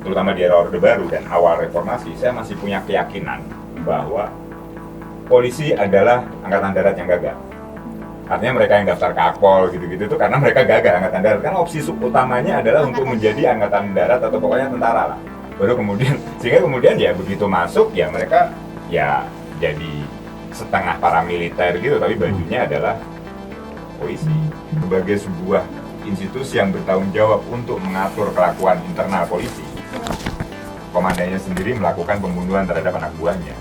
terutama di era Orde Baru dan awal reformasi, saya masih punya keyakinan bahwa polisi adalah angkatan darat yang gagal. Artinya mereka yang daftar ke Akpol gitu-gitu itu karena mereka gagal angkatan darat. Karena opsi utamanya adalah untuk menjadi angkatan darat atau pokoknya tentara lah. Baru kemudian, sehingga kemudian ya begitu masuk ya mereka ya jadi setengah paramiliter gitu, tapi bajunya adalah polisi. Sebagai sebuah institusi yang bertanggung jawab untuk mengatur kelakuan internal polisi, komandannya sendiri melakukan pembunuhan terhadap anak buahnya.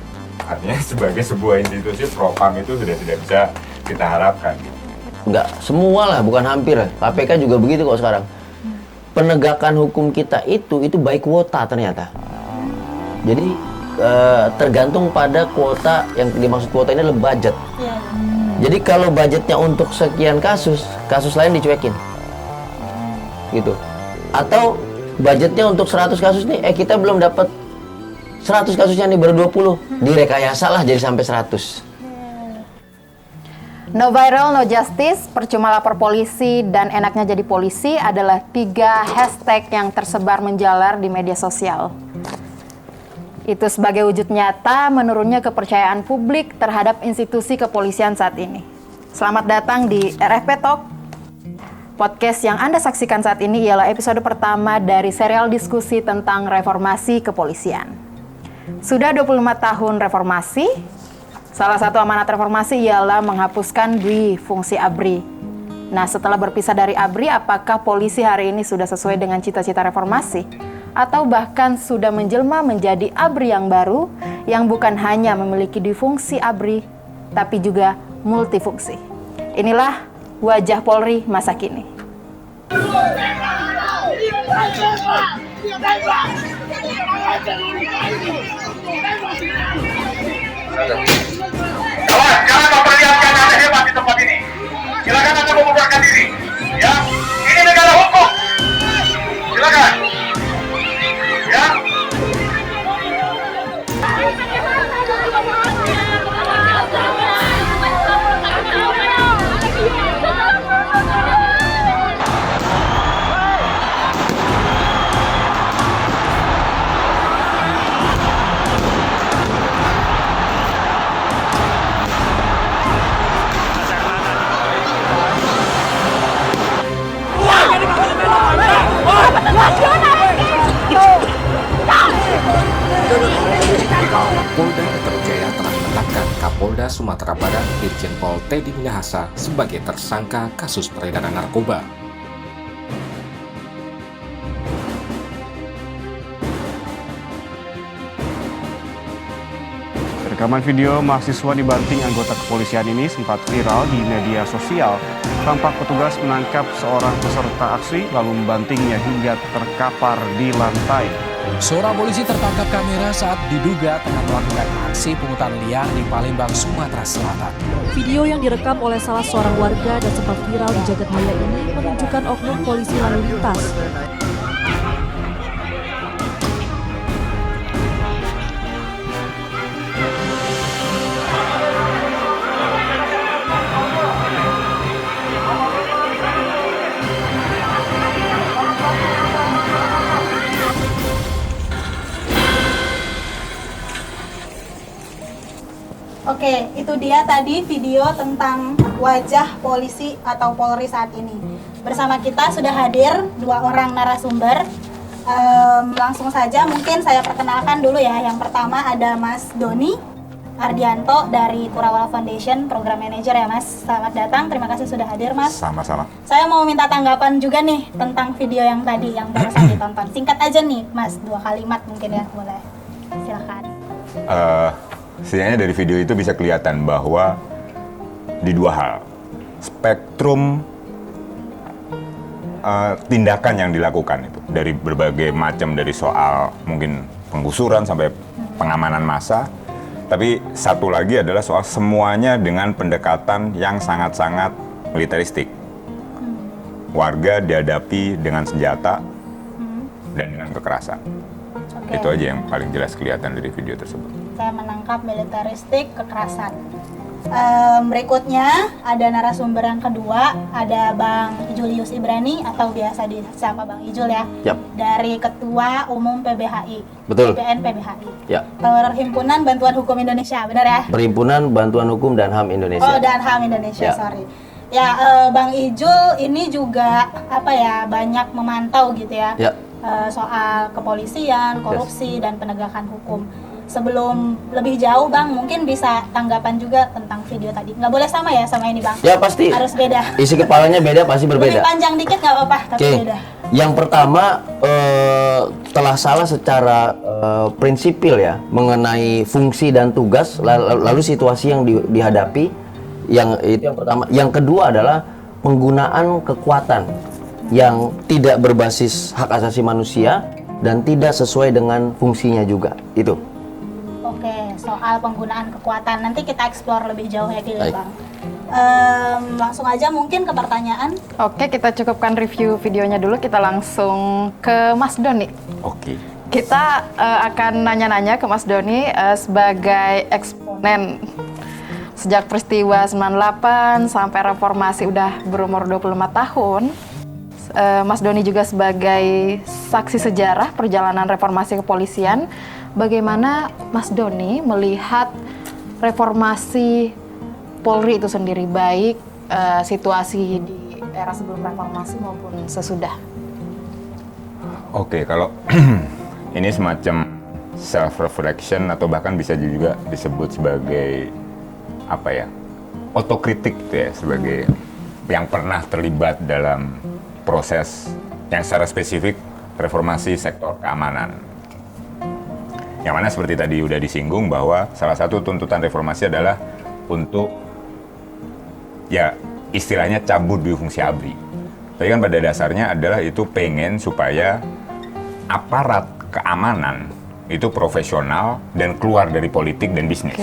Artinya sebagai sebuah institusi propam itu sudah tidak bisa kita harapkan. Enggak, semua lah, bukan hampir. KPK juga begitu kok sekarang. Penegakan hukum kita itu by kuota ternyata. Jadi tergantung pada kuota, yang dimaksud kuota ini adalah budget. Jadi kalau budgetnya untuk sekian kasus lain dicuekin. Gitu. Atau budgetnya untuk 100 kasus nih, kita belum dapat 100 kasusnya nih, baru 20. Direkayasa lah jadi sampai 100. No viral, no justice, percuma lapor polisi, dan enaknya jadi polisi adalah 3 hashtag yang tersebar menjalar di media sosial. Itu sebagai wujud nyata menurunnya kepercayaan publik terhadap institusi kepolisian saat ini. Selamat datang di RFP Talk. Podcast yang Anda saksikan saat ini ialah episode pertama dari serial diskusi tentang reformasi kepolisian. Sudah 25 tahun reformasi, salah satu amanat reformasi ialah menghapuskan dwi fungsi ABRI. Nah, setelah berpisah dari ABRI, apakah polisi hari ini sudah sesuai dengan cita-cita reformasi? Atau bahkan sudah menjelma menjadi ABRI yang baru, yang bukan hanya memiliki dwi fungsi ABRI, tapi juga multifungsi. Inilah wajah Polri masa kini. Kawan, jangan memperlihatkan Anda hebat di tempat ini. Silakan Anda membubarkan diri. Ya, ini negara hukum. Silakan. Ya. Polda Metro Jaya telah menetapkan Kapolda Sumatera Barat Irjen Pol Teddy Minahasa sebagai tersangka kasus peredaran narkoba. Rekaman video mahasiswa dibanting anggota kepolisian ini sempat viral di media sosial. Tampak petugas menangkap seorang peserta aksi lalu membantingnya hingga terkapar di lantai. Seorang polisi tertangkap kamera saat diduga tengah melakukan aksi pungutan liar di Palembang, Sumatera Selatan. Video yang direkam oleh salah seorang warga dan sempat viral di jagat maya ini menunjukkan oknum polisi lalu lintas. Oke, itu dia tadi video tentang wajah polisi atau Polri saat ini. Bersama kita sudah hadir 2 orang narasumber. Langsung saja mungkin saya perkenalkan dulu ya. Yang pertama ada Mas Doni Ardianto dari Kurawala Foundation, Program Manager ya Mas. Selamat datang, terima kasih sudah hadir Mas. Sama-sama. Saya mau minta tanggapan juga nih tentang video yang tadi yang barusan ditonton. Singkat aja nih Mas, 2 kalimat mungkin ya, boleh. Silakan. Setidaknya dari video itu bisa kelihatan bahwa di 2 hal, spektrum tindakan yang dilakukan itu dari berbagai macam, dari soal mungkin penggusuran sampai pengamanan massa, tapi satu lagi adalah soal semuanya dengan pendekatan yang sangat-sangat militeristik. Warga dihadapi dengan senjata dan dengan kekerasan. Itu aja yang paling jelas kelihatan dari video tersebut. Saya menangkap militeristik, kekerasan. Berikutnya ada narasumber yang kedua, ada Bang Julius Ibrani atau biasa disapa Bang Ijul ya. Yap. Dari Ketua Umum PBHI. Betul. PBN PBHI. Ya. Perhimpunan Bantuan Hukum Indonesia, benar ya? Perhimpunan Bantuan Hukum dan HAM Indonesia. Oh, dan HAM Indonesia, Ya. sorry. Ya, Bang Ijul ini juga banyak memantau gitu ya. Ya. Soal kepolisian, korupsi dan penegakan hukum. Sebelum lebih jauh Bang, mungkin bisa tanggapan juga tentang video tadi. Nggak boleh sama ya sama ini Bang? Ya pasti. Harus beda. Isi kepalanya beda, pasti Lebih berbeda. panjang dikit nggak apa-apa, tapi Oke. beda. Yang pertama telah salah secara prinsipil ya mengenai fungsi dan tugas, lalu situasi yang dihadapi, yang itu yang pertama. Yang kedua adalah penggunaan kekuatan yang tidak berbasis hak asasi manusia dan tidak sesuai dengan fungsinya juga. Itu. Oke, soal penggunaan kekuatan nanti kita explore lebih jauh ya gitu Baik. Bang. Langsung aja mungkin ke pertanyaan. Oke, kita cukupkan review videonya dulu. Kita langsung ke Mas Doni. Oke. Kita akan nanya-nanya ke Mas Doni sebagai eksponen sejak peristiwa 98 sampai reformasi udah berumur 25 tahun. Mas Doni juga sebagai saksi sejarah perjalanan reformasi kepolisian. Bagaimana Mas Doni melihat reformasi Polri itu sendiri, baik situasi di era sebelum reformasi maupun sesudah? Oke, kalau ini semacam self reflection atau bahkan bisa juga disebut sebagai otokritik gitu ya, sebagai yang pernah terlibat dalam proses yang secara spesifik reformasi sektor keamanan. Yang mana seperti tadi udah disinggung bahwa salah satu tuntutan reformasi adalah untuk ya istilahnya cabut duit fungsi ABRI. Tapi kan pada dasarnya adalah itu pengen supaya aparat keamanan itu profesional dan keluar dari politik dan bisnis.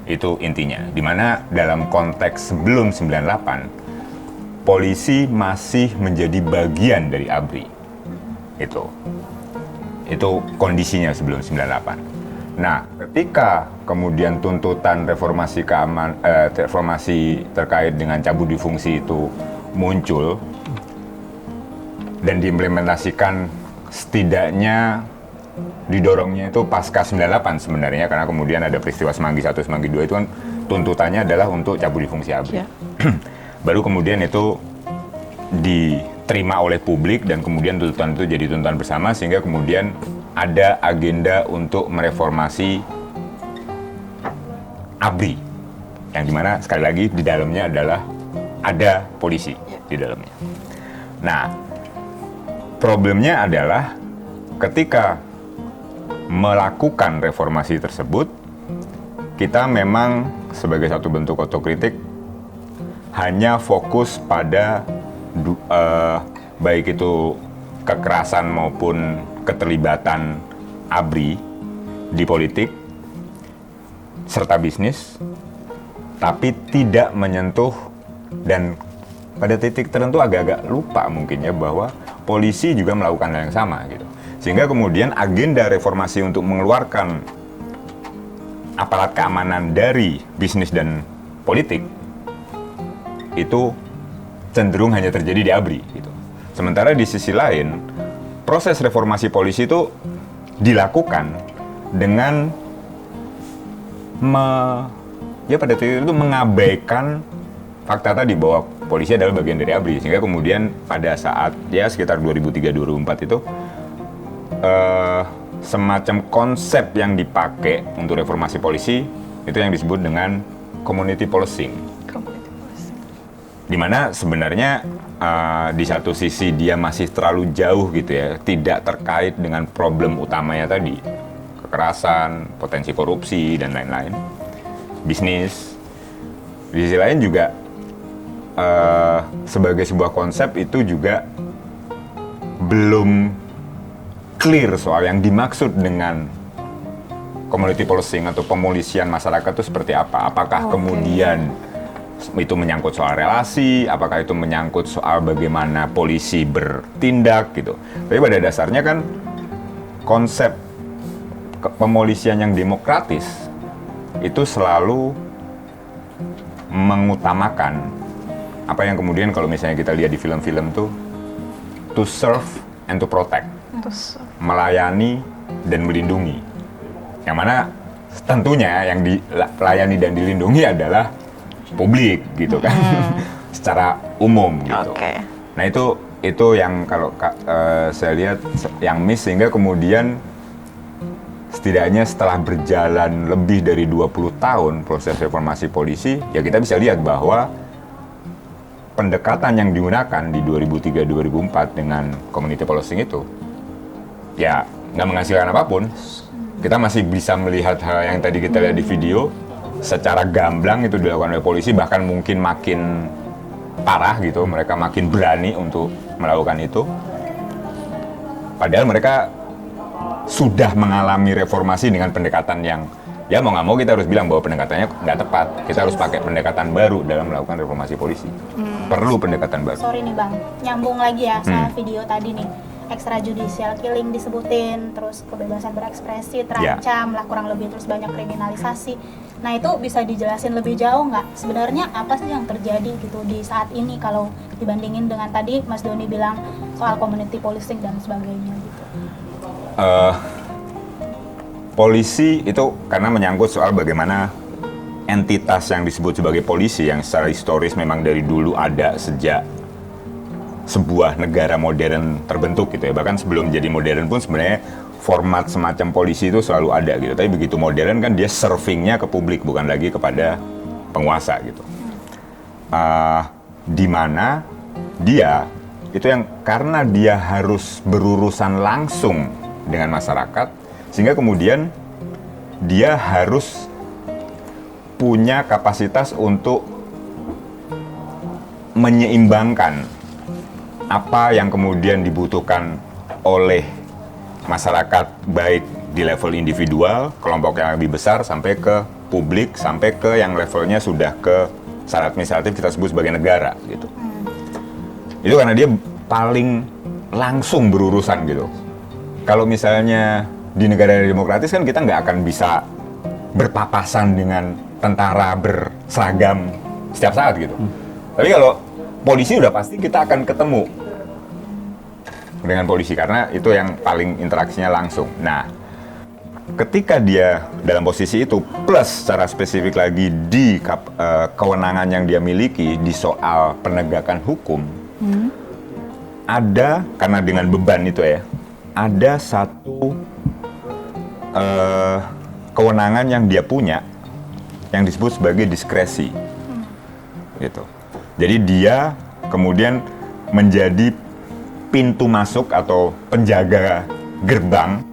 Itu intinya. Dimana dalam konteks sebelum 98, polisi masih menjadi bagian dari ABRI. Itu kondisinya sebelum 98. Nah, ketika kemudian tuntutan reformasi reformasi terkait dengan cabut duit fungsi itu muncul dan diimplementasikan, setidaknya didorongnya itu pasca 98 sebenarnya, karena kemudian ada peristiwa Semanggi 1, Semanggi 2 itu kan tuntutannya adalah untuk cabut duit fungsi ABRI. Baru kemudian itu diterima oleh publik dan kemudian tuntutan itu jadi tuntutan bersama, sehingga kemudian ada agenda untuk mereformasi ABRI, yang dimana sekali lagi di dalamnya adalah ada polisi di dalamnya. Nah, problemnya adalah ketika melakukan reformasi tersebut, kita memang sebagai satu bentuk otokritik hanya fokus pada baik itu kekerasan maupun keterlibatan ABRI di politik serta bisnis, tapi tidak menyentuh, dan pada titik tertentu agak-agak lupa mungkin ya bahwa polisi juga melakukan hal yang sama gitu. Sehingga kemudian agenda reformasi untuk mengeluarkan aparat keamanan dari bisnis dan politik itu cenderung hanya terjadi di ABRI gitu. Sementara di sisi lain, proses reformasi polisi itu dilakukan dengan pada titik itu mengabaikan fakta tadi bahwa polisi adalah bagian dari ABRI, sehingga kemudian pada saat ya sekitar 2003-2004 itu semacam konsep yang dipakai untuk reformasi polisi itu yang disebut dengan community policing. Dimana sebenarnya di satu sisi dia masih terlalu jauh gitu ya, tidak terkait dengan problem utamanya tadi, kekerasan, potensi korupsi dan lain-lain, bisnis. Di sisi lain juga sebagai sebuah konsep itu juga belum clear soal yang dimaksud dengan community policing atau pemolisian masyarakat itu seperti apa. Apakah kemudian itu menyangkut soal relasi, apakah itu menyangkut soal bagaimana polisi bertindak gitu. Tapi pada dasarnya kan konsep pemolisian yang demokratis itu selalu mengutamakan apa yang kemudian kalau misalnya kita lihat di film-film tuh to serve and to protect, melayani dan melindungi. Yang mana tentunya yang dilayani dan dilindungi adalah publik gitu kan, secara umum gitu. Nah itu yang kalau saya lihat yang miss, sehingga kemudian setidaknya setelah berjalan lebih dari 20 tahun proses reformasi polisi, ya kita bisa lihat bahwa pendekatan yang digunakan di 2003-2004 dengan community policing itu ya nggak menghasilkan apapun. Kita masih bisa melihat hal yang tadi kita lihat di video secara gamblang itu dilakukan oleh polisi, bahkan mungkin makin parah gitu, mereka makin berani untuk melakukan itu, padahal mereka sudah mengalami reformasi dengan pendekatan yang ya mau nggak mau kita harus bilang bahwa pendekatannya nggak tepat. Kita harus pakai pendekatan baru dalam melakukan reformasi polisi. Perlu pendekatan baru. Sorry nih Bang, nyambung lagi ya sama video tadi nih. Extrajudicial killing disebutin, terus kebebasan berekspresi terancam lah kurang lebih, terus banyak kriminalisasi. Nah itu bisa dijelasin lebih jauh nggak? Sebenarnya apa sih yang terjadi gitu di saat ini kalau dibandingin dengan tadi Mas Doni bilang soal community policing dan sebagainya gitu? Polisi itu karena menyangkut soal bagaimana entitas yang disebut sebagai polisi yang secara historis memang dari dulu ada sejak sebuah negara modern terbentuk gitu ya. Bahkan sebelum jadi modern pun sebenarnya format semacam polisi itu selalu ada gitu. Tapi begitu modern kan dia servingnya ke publik, bukan lagi kepada penguasa gitu. Di mana dia itu yang karena dia harus berurusan langsung dengan masyarakat, sehingga kemudian dia harus punya kapasitas untuk menyeimbangkan apa yang kemudian dibutuhkan oleh masyarakat, baik di level individual, kelompok yang lebih besar, sampai ke publik, sampai ke yang levelnya sudah ke secara administratif kita sebut sebagai negara gitu. Itu karena dia paling langsung berurusan gitu. Kalau misalnya di negara demokratis kan kita nggak akan bisa berpapasan dengan tentara berseragam setiap saat gitu. Tapi kalau polisi udah pasti kita akan ketemu dengan polisi karena itu yang paling interaksinya langsung. Nah, ketika dia dalam posisi itu plus secara spesifik lagi di kewenangan yang dia miliki di soal penegakan hukum, ada karena dengan beban itu ya, ada satu kewenangan yang dia punya yang disebut sebagai diskresi, gitu. Jadi dia kemudian menjadi pintu masuk atau penjaga gerbang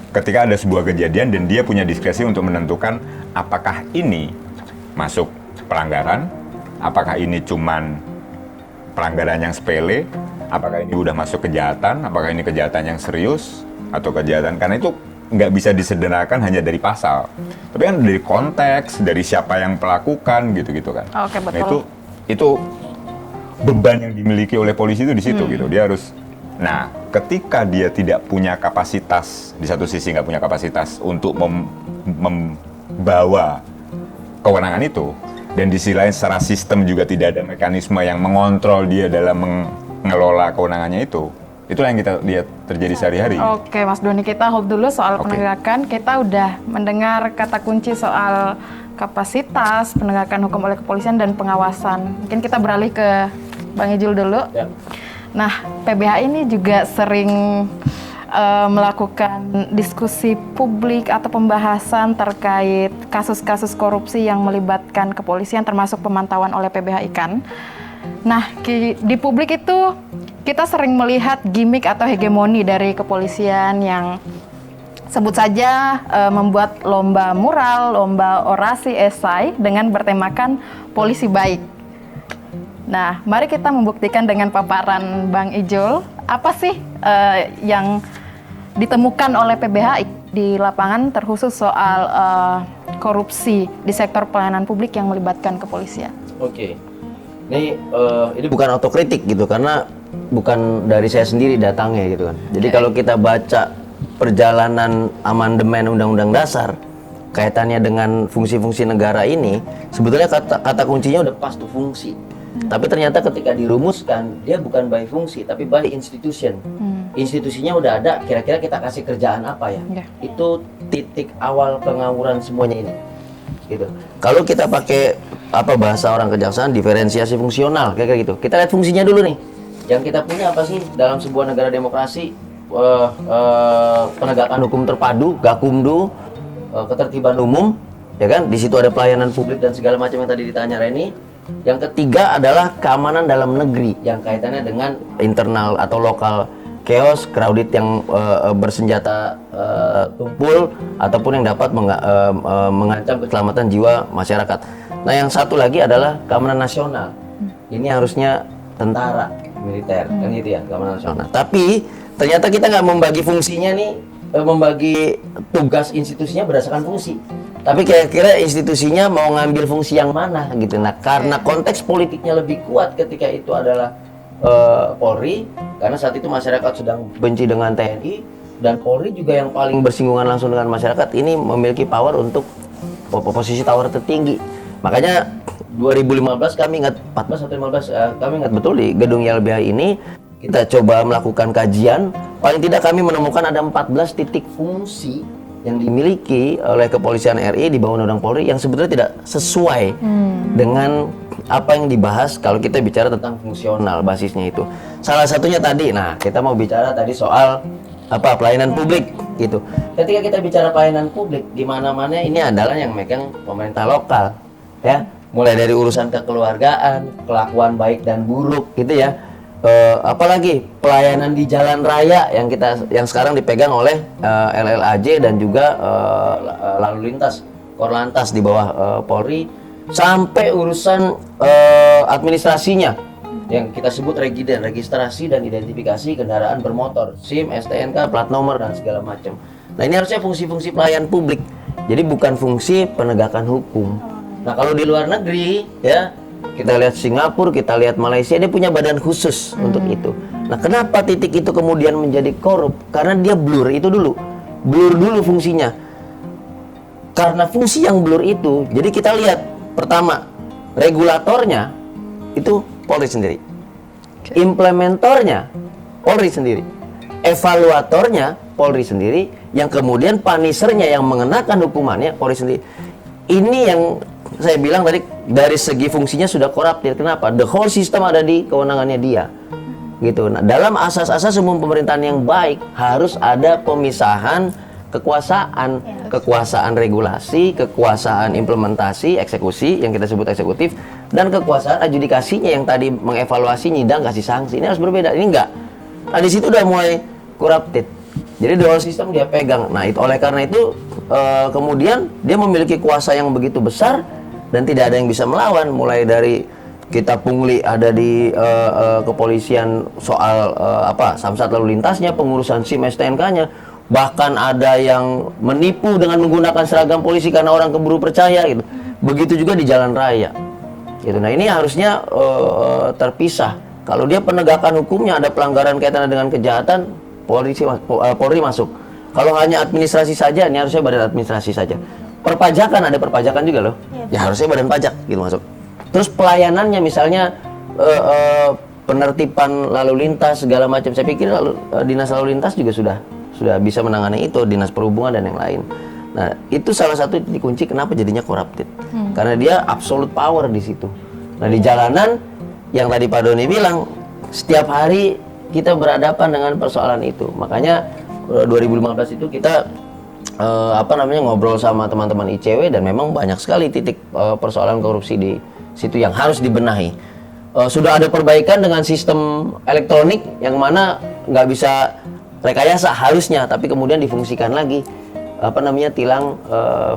ketika ada sebuah kejadian, dan dia punya diskresi untuk menentukan apakah ini masuk pelanggaran, apakah ini cuman pelanggaran yang sepele, apakah ini udah masuk kejahatan, apakah ini kejahatan yang serius atau kejahatan, karena itu nggak bisa disederhanakan hanya dari pasal, tapi kan dari konteks, dari siapa yang melakukan gitu-gitu kan. Oke, betul. Nah, itu beban yang dimiliki oleh polisi itu di situ gitu. Dia harus, nah ketika dia tidak punya kapasitas, di satu sisi nggak punya kapasitas untuk membawa kewenangan itu, dan di sisi lain secara sistem juga tidak ada mekanisme yang mengontrol dia dalam mengelola kewenangannya itu. Itulah yang kita lihat terjadi sehari-hari. Oke, Mas Doni, kita hold dulu soal penegakan. Kita udah mendengar kata kunci soal kapasitas, penegakan hukum oleh kepolisian, dan pengawasan. Mungkin kita beralih ke Bang Ijul dulu. Ya. Nah, PBH ini juga sering melakukan diskusi publik atau pembahasan terkait kasus-kasus korupsi yang melibatkan kepolisian, termasuk pemantauan oleh PBH IKAN. Nah, di publik itu kita sering melihat gimmick atau hegemoni dari kepolisian yang sebut saja membuat lomba mural, lomba orasi, esai dengan bertemakan polisi baik. Nah, mari kita membuktikan dengan paparan Bang Ijul, apa sih yang ditemukan oleh PBH di lapangan terkhusus soal korupsi di sektor pelayanan publik yang melibatkan kepolisian. Oke, ini bukan otokritik gitu, karena bukan dari saya sendiri datangnya gitu kan. Jadi kalau kita baca perjalanan amandemen Undang-Undang Dasar kaitannya dengan fungsi-fungsi negara ini, sebetulnya kata kuncinya udah pas tuh, fungsi. Tapi ternyata ketika dirumuskan, dia bukan by fungsi, tapi by institution. Institusinya udah ada, kira-kira kita kasih kerjaan apa ya? Itu titik awal pengawuran semuanya ini. Gitu. Kalau kita pakai bahasa orang kejaksaan, diferensiasi fungsional, kayak gitu. Kita lihat fungsinya dulu nih. Yang kita punya apa sih dalam sebuah negara demokrasi? Penegakan hukum terpadu, Gakumdu, ketertiban umum, ya kan? Di situ ada pelayanan publik dan segala macam yang tadi ditanya Reni. Yang ketiga adalah keamanan dalam negeri yang kaitannya dengan internal atau lokal chaos, crowded yang bersenjata tumpul ataupun yang dapat mengancam keselamatan jiwa masyarakat. Nah, yang satu lagi adalah keamanan nasional. Ini harusnya tentara, militer, kan gitu ya, keamanan nasional. Tapi ternyata kita nggak membagi fungsinya nih, membagi tugas institusinya berdasarkan fungsi. Tapi kira-kira institusinya mau ngambil fungsi yang mana gitu. Nah, karena konteks politiknya lebih kuat ketika itu adalah Polri, karena saat itu masyarakat sedang benci dengan TNI, dan Polri juga yang paling bersinggungan langsung dengan masyarakat ini memiliki power untuk posisi tawar tertinggi. Makanya 2015 kami ingat, 14 atau 15 kami ingat betul di gedung YLBH ini kita coba melakukan kajian. Paling tidak kami menemukan ada 14 titik fungsi yang dimiliki oleh Kepolisian RI di bawah Undang-Undang Polri yang sebetulnya tidak sesuai dengan apa yang dibahas kalau kita bicara tentang fungsional basisnya itu. Salah satunya tadi, nah kita mau bicara tadi soal pelayanan publik gitu. Ketika kita bicara pelayanan publik, di mana-mana ini adalah yang megang pemerintah lokal, ya. Mulai dari urusan kekeluargaan, kelakuan baik dan buruk gitu ya. Apalagi pelayanan di jalan raya yang sekarang dipegang oleh LLAJ dan juga lalu lintas Korlantas di bawah Polri, sampai urusan administrasinya yang kita sebut regiden, registrasi dan identifikasi kendaraan bermotor, SIM, STNK, plat nomor dan segala macam. Nah, ini harusnya fungsi-fungsi pelayan publik. Jadi bukan fungsi penegakan hukum. Nah, kalau di luar negeri ya, kita lihat Singapura, kita lihat Malaysia, dia punya badan khusus untuk itu. Nah, kenapa titik itu kemudian menjadi korup? Karena dia blur dulu fungsinya. Karena fungsi yang blur itu, jadi kita lihat pertama, regulatornya itu Polri sendiri, implementornya Polri sendiri, evaluatornya Polri sendiri, yang kemudian punishernya yang mengenakan hukumannya Polri sendiri. Ini yang saya bilang tadi, dari segi fungsinya sudah koruptif. Kenapa? The whole system ada di kewenangannya dia. Gitu. Nah, dalam asas-asas umum pemerintahan yang baik harus ada pemisahan kekuasaan, kekuasaan regulasi, kekuasaan implementasi, eksekusi yang kita sebut eksekutif, dan kekuasaan adjudikasinya yang tadi mengevaluasi, nyidang, kasih sanksi. Ini harus berbeda. Ini enggak. Nah, di situ udah mulai corrupted. Jadi the whole system dia pegang. Nah, itu oleh karena itu kemudian dia memiliki kuasa yang begitu besar dan tidak ada yang bisa melawan. Mulai dari kita pungli ada di kepolisian soal samsat lalu lintasnya, pengurusan SIM STNK-nya, bahkan ada yang menipu dengan menggunakan seragam polisi karena orang keburu percaya gitu. Begitu juga di jalan raya. Gitu. Nah, ini harusnya terpisah. Kalau dia penegakan hukumnya ada pelanggaran kaitannya dengan kejahatan, Polri masuk. Kalau hanya administrasi saja, ini harusnya badan administrasi saja. Perpajakan, ada perpajakan juga loh. Ya harusnya badan pajak gitu masuk. Terus pelayanannya misalnya penertiban lalu lintas segala macam. Saya pikir dinas lalu lintas juga sudah bisa menangani itu, dinas perhubungan dan yang lain. Nah, itu salah satu titik kunci kenapa jadinya corrupted. Karena dia absolute power di situ. Nah, di jalanan yang tadi Pak Doni bilang, setiap hari kita berhadapan dengan persoalan itu. Makanya 2015 itu kita ngobrol sama teman-teman ICW dan memang banyak sekali titik persoalan korupsi di situ yang harus dibenahi. Sudah ada perbaikan dengan sistem elektronik yang mana nggak bisa rekayasa harusnya, tapi kemudian difungsikan lagi tilang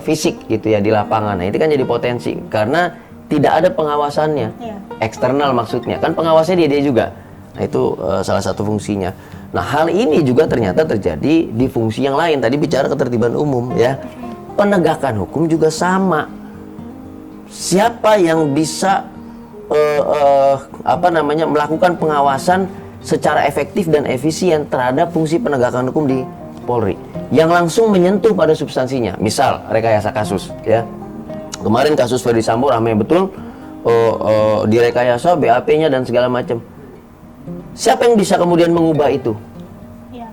fisik gitu ya di lapangan. Nah, itu kan jadi potensi karena tidak ada pengawasannya, eksternal maksudnya kan pengawasnya dia juga. Nah, itu salah satu fungsinya. Nah, hal ini juga ternyata terjadi di fungsi yang lain. Tadi bicara ketertiban umum ya. Penegakan hukum juga sama. Siapa yang bisa melakukan pengawasan secara efektif dan efisien terhadap fungsi penegakan hukum di Polri yang langsung menyentuh pada substansinya. Misal rekayasa kasus, ya. Kemarin kasus Ferdy Sambo ramai betul, direkayasa BAP-nya dan segala macam. Siapa yang bisa kemudian mengubah itu?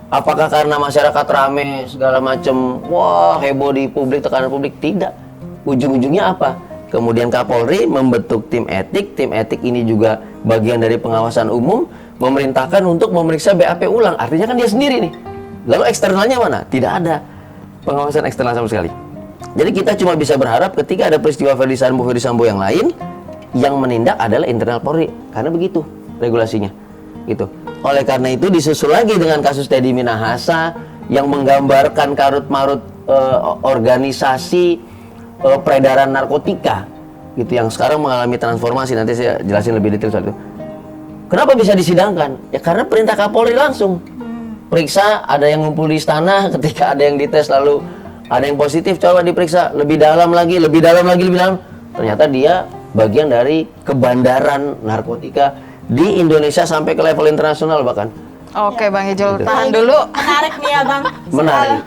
Apakah karena masyarakat rame segala macam, wah heboh di publik, tekanan publik? Tidak. Ujung-ujungnya apa? Kemudian Kapolri membentuk tim etik ini juga bagian dari pengawasan umum, memerintahkan untuk memeriksa BAP ulang. Artinya kan dia sendiri nih. Lalu eksternalnya mana? Tidak ada pengawasan eksternal sama sekali. Jadi kita cuma bisa berharap ketika ada peristiwa Ferdy Sambo yang lain, yang menindak adalah internal Polri, karena begitu regulasinya. Gitu. Oleh karena itu disusul lagi dengan kasus Teddy Minahasa yang menggambarkan karut-marut organisasi peredaran narkotika, gitu, yang sekarang mengalami transformasi. Nanti saya jelasin lebih detail soal itu. Kenapa bisa disidangkan? Ya karena perintah Kapolri langsung. Periksa, ada yang ngumpul di istana, ketika ada yang dites lalu ada yang positif, coba diperiksa lebih dalam lagi. Ternyata dia bagian dari kebandaran narkotika di Indonesia sampai ke level internasional bahkan. Oke, Bang Ijul, tahan dulu. Menarik nih ya, Bang. Menarik.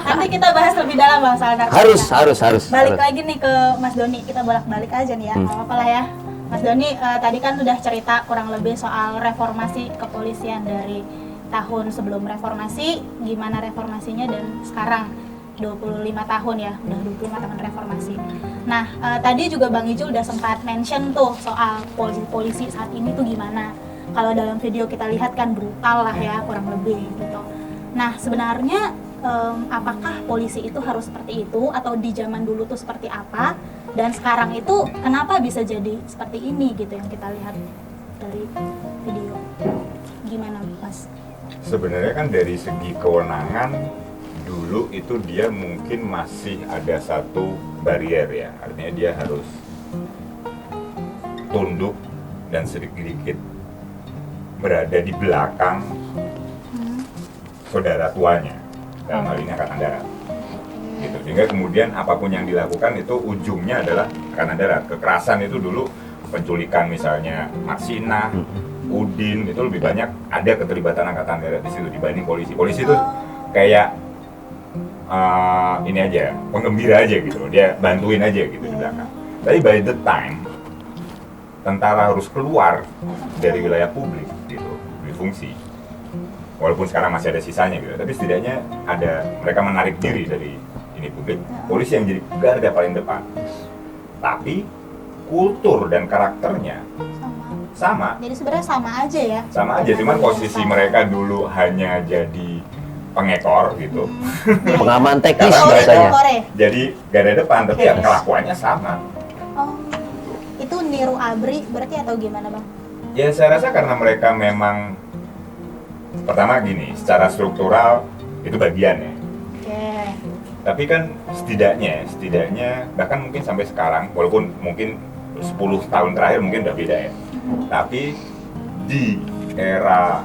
Nanti kita bahas lebih dalam, Bang, soal narkotika. Harus. Balik lagi nih ke Mas Doni, kita bolak-balik aja nih ya, nggak apa-apa lah ya. Mas Doni tadi kan udah cerita kurang lebih soal reformasi kepolisian dari tahun sebelum reformasi, gimana reformasinya, dan sekarang 25 tahun ya, udah 25 tahun reformasi. Nah, tadi juga Bang Ijul udah sempat mention tuh soal polisi saat ini tuh gimana. Kalau dalam video kita lihat kan brutal lah ya, kurang lebih gitu. Nah, sebenarnya apakah polisi itu harus seperti itu, atau di zaman dulu tuh seperti apa, dan sekarang itu kenapa bisa jadi seperti ini gitu yang kita lihat dari video. Gimana, Mas? Sebenarnya kan dari segi kewenangan dulu itu dia mungkin masih ada satu barier ya, artinya dia harus tunduk dan sedikit-sedikit berada di belakang saudara tuanya, dalam hal ini Angkatan Darat. Gitu. Sehingga kemudian apapun yang dilakukan itu ujungnya adalah Angkatan Darat. Kekerasan itu dulu penculikan misalnya Marsina, Udin, itu lebih banyak ada keterlibatan Angkatan Darat di situ dibanding polisi. Polisi itu kayak ini aja, penggembira aja gitu, dia bantuin aja gitu di belakang. Tapi by the time tentara harus keluar dari wilayah publik gitu, berfungsi. Walaupun sekarang masih ada sisanya gitu, tapi setidaknya ada, mereka menarik diri dari ini publik. Polisi yang jadi garda paling depan. Tapi kultur dan karakternya sama. Jadi sebenarnya sama aja ya. Sama aja, cuman posisi mereka dulu hanya jadi pengekor gitu. Pengaman teknis bahasanya. Jadi garda depan, tapi ya kelakuannya sama. Oh, itu niru ABRI berarti atau gimana, Bang? Ya saya rasa karena mereka memang, pertama gini, secara struktural itu bagian ya. Tapi kan setidaknya bahkan mungkin sampai sekarang, walaupun mungkin 10 tahun terakhir mungkin udah beda ya. Tapi di era,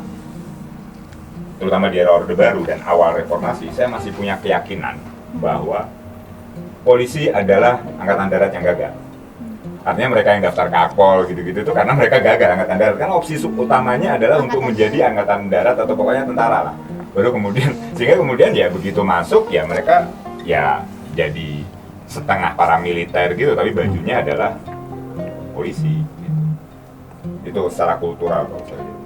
terutama di era Orde Baru dan awal reformasi, saya masih punya keyakinan bahwa polisi adalah Angkatan Darat yang gagal. Artinya mereka yang daftar ke Akpol gitu-gitu itu karena mereka gagal Angkatan Darat. Kan opsi utamanya adalah untuk menjadi Angkatan Darat atau pokoknya tentara lah. Baru kemudian, sehingga kemudian ya begitu masuk ya mereka ya jadi setengah paramiliter gitu, tapi bajunya adalah polisi. Itu secara kultural kalau saya lihat.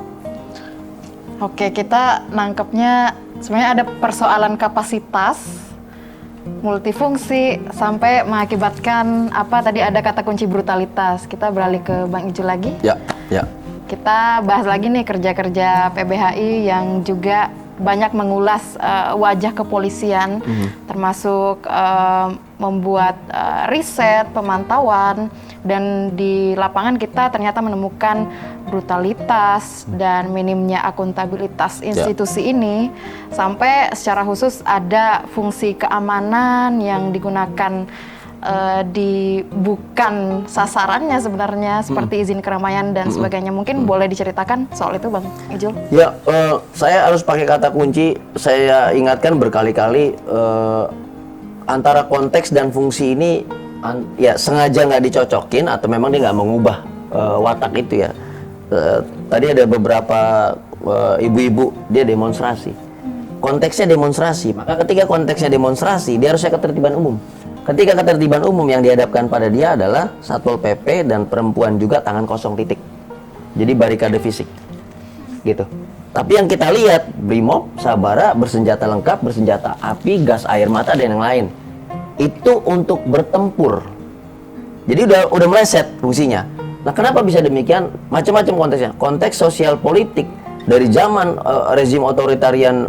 Oke, kita nangkepnya sebenarnya ada persoalan kapasitas, multifungsi, sampai mengakibatkan apa tadi ada kata kunci brutalitas. Kita beralih ke Bang Ijul lagi. Ya. Kita bahas lagi nih kerja-kerja PBHI yang juga banyak mengulas wajah kepolisian, termasuk membuat riset, pemantauan, dan di lapangan kita ternyata menemukan brutalitas dan minimnya akuntabilitas institusi ini, sampai secara khusus ada fungsi keamanan yang digunakan di bukan sasarannya sebenarnya, seperti izin keramaian dan sebagainya. Mungkin boleh diceritakan soal itu, Bang Ijul? Ya, saya harus pakai kata kunci. Saya ingatkan berkali-kali, antara konteks dan fungsi ini ya sengaja nggak dicocokin atau memang dia nggak mengubah watak itu ya. Tadi ada beberapa ibu-ibu dia demonstrasi konteksnya demonstrasi. Maka ketika konteksnya demonstrasi, dia harusnya ketertiban umum. Ketika ketertiban umum yang dihadapkan pada dia adalah Satpol PP dan perempuan juga tangan kosong titik. Jadi barikade fisik. Gitu. Tapi yang kita lihat, Brimob, Sabara bersenjata lengkap, bersenjata api, gas air mata dan yang lain. Itu untuk bertempur. Jadi udah meleset fungsinya. Nah, kenapa bisa demikian? Macam-macam konteksnya. Konteks sosial politik dari zaman rezim otoritarian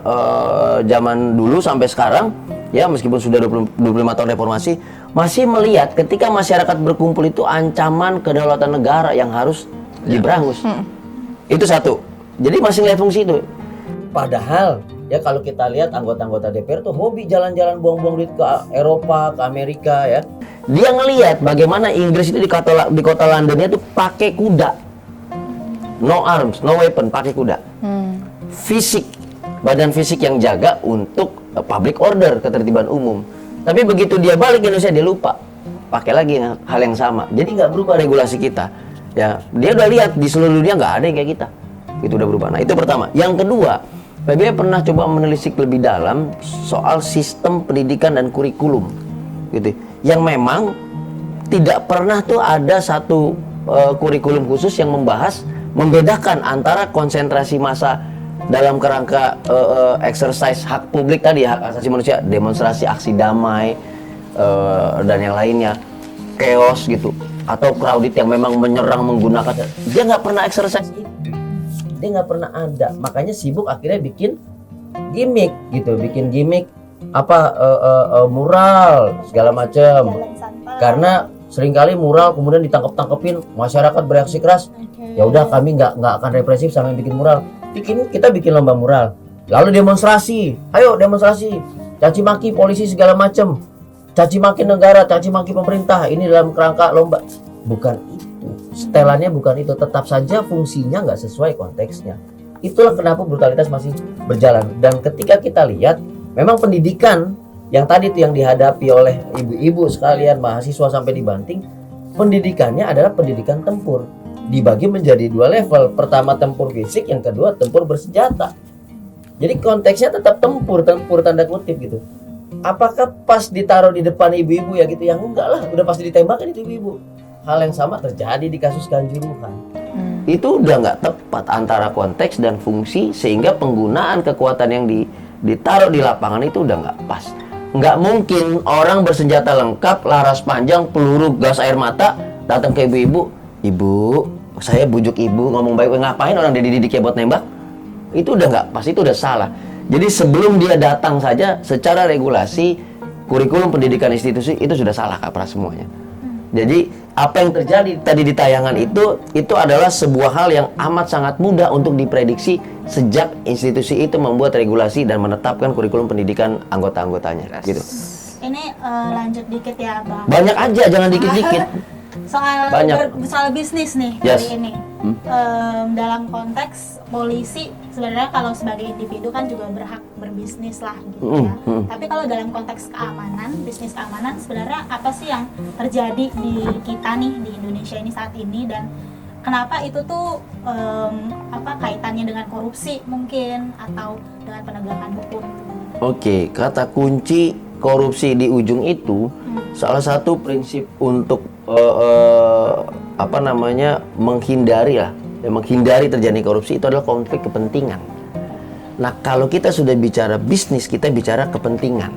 zaman dulu sampai sekarang, ya meskipun sudah 25 tahun reformasi, masih melihat ketika masyarakat berkumpul itu ancaman kedaulatan negara yang harus diberangus. Itu satu. Jadi masih lihat fungsi itu. Padahal ya kalau kita lihat anggota-anggota DPR tuh hobi jalan-jalan buang-buang duit ke Eropa, ke Amerika ya. Dia ngelihat bagaimana Inggris itu di kota Londonnya tuh pakai kuda. No arms, no weapon, pakai kuda. Fisik, badan fisik yang jaga untuk public order, ketertiban umum. Tapi begitu dia balik ke Indonesia dia lupa. Pakai lagi hal yang sama. Jadi nggak berubah regulasi kita. Ya, dia udah lihat di seluruh dunia nggak ada yang kayak kita. Itu udah berubah. Nah, itu pertama. Yang kedua, PBB pernah coba menelisik lebih dalam soal sistem pendidikan dan kurikulum. Gitu. Yang memang tidak pernah tuh ada satu kurikulum khusus yang membedakan antara konsentrasi massa dalam kerangka exercise hak publik tadi, hak asasi manusia, demonstrasi, aksi damai, dan yang lainnya, chaos gitu, atau crowded yang memang menyerang menggunakan, dia nggak pernah exercise itu, dia nggak pernah ada. Makanya sibuk akhirnya bikin gimmick gitu, mural segala macam. Karena seringkali mural kemudian ditangkep-tangkepin, masyarakat bereaksi keras. Ya udah, kami nggak akan represif sampai bikin mural. Kita bikin lomba mural, lalu demonstrasi. Ayo demonstrasi, caci maki polisi segala macam, caci maki negara, caci maki pemerintah. Ini dalam kerangka lomba. Bukan itu, setelannya bukan itu. Tetap saja fungsinya nggak sesuai konteksnya. Itulah kenapa brutalitas masih berjalan. Dan ketika kita lihat, memang pendidikan yang tadi itu yang dihadapi oleh ibu-ibu sekalian, mahasiswa sampai dibanting, pendidikannya adalah pendidikan tempur. Dibagi menjadi 2 level. Pertama tempur fisik, yang kedua tempur bersenjata. Jadi konteksnya tetap tempur tanda kutip gitu. Apakah pas ditaruh di depan ibu-ibu ya gitu? Yang enggak lah, udah pasti ditembakkan itu ibu-ibu. Hal yang sama terjadi di kasus Kanjuruhan. Itu udah nggak tepat antara konteks dan fungsi, sehingga penggunaan kekuatan yang ditaruh di lapangan itu udah nggak pas. Nggak mungkin orang bersenjata lengkap, laras panjang, peluru, gas air mata, datang ke ibu-ibu. Ibu, saya bujuk ibu, ngomong baik, ngapain orang dididiknya buat nembak? Itu udah nggak pas, itu udah salah. Jadi sebelum dia datang saja, secara regulasi, kurikulum pendidikan institusi itu sudah salah kaprah semuanya. Jadi apa yang terjadi tadi di tayangan itu adalah sebuah hal yang amat sangat mudah untuk diprediksi sejak institusi itu membuat regulasi dan menetapkan kurikulum pendidikan anggota-anggotanya. Gitu. Ini lanjut dikit ya Bang. Banyak aja, jangan dikit-dikit. Soal bisnis nih Yes. kali ini. Dalam konteks polisi sebenarnya kalau sebagai individu kan juga berhak berbisnis lah gitu ya. Tapi kalau dalam konteks keamanan, bisnis keamanan, sebenarnya apa sih yang terjadi di kita nih di Indonesia ini saat ini, dan kenapa itu tuh kaitannya dengan korupsi mungkin atau dengan penegakan hukum? Oke, kata kunci korupsi di ujung itu salah satu prinsip untuk menghindari terjadi korupsi itu adalah konflik kepentingan. Nah, kalau kita sudah bicara bisnis, kita bicara kepentingan.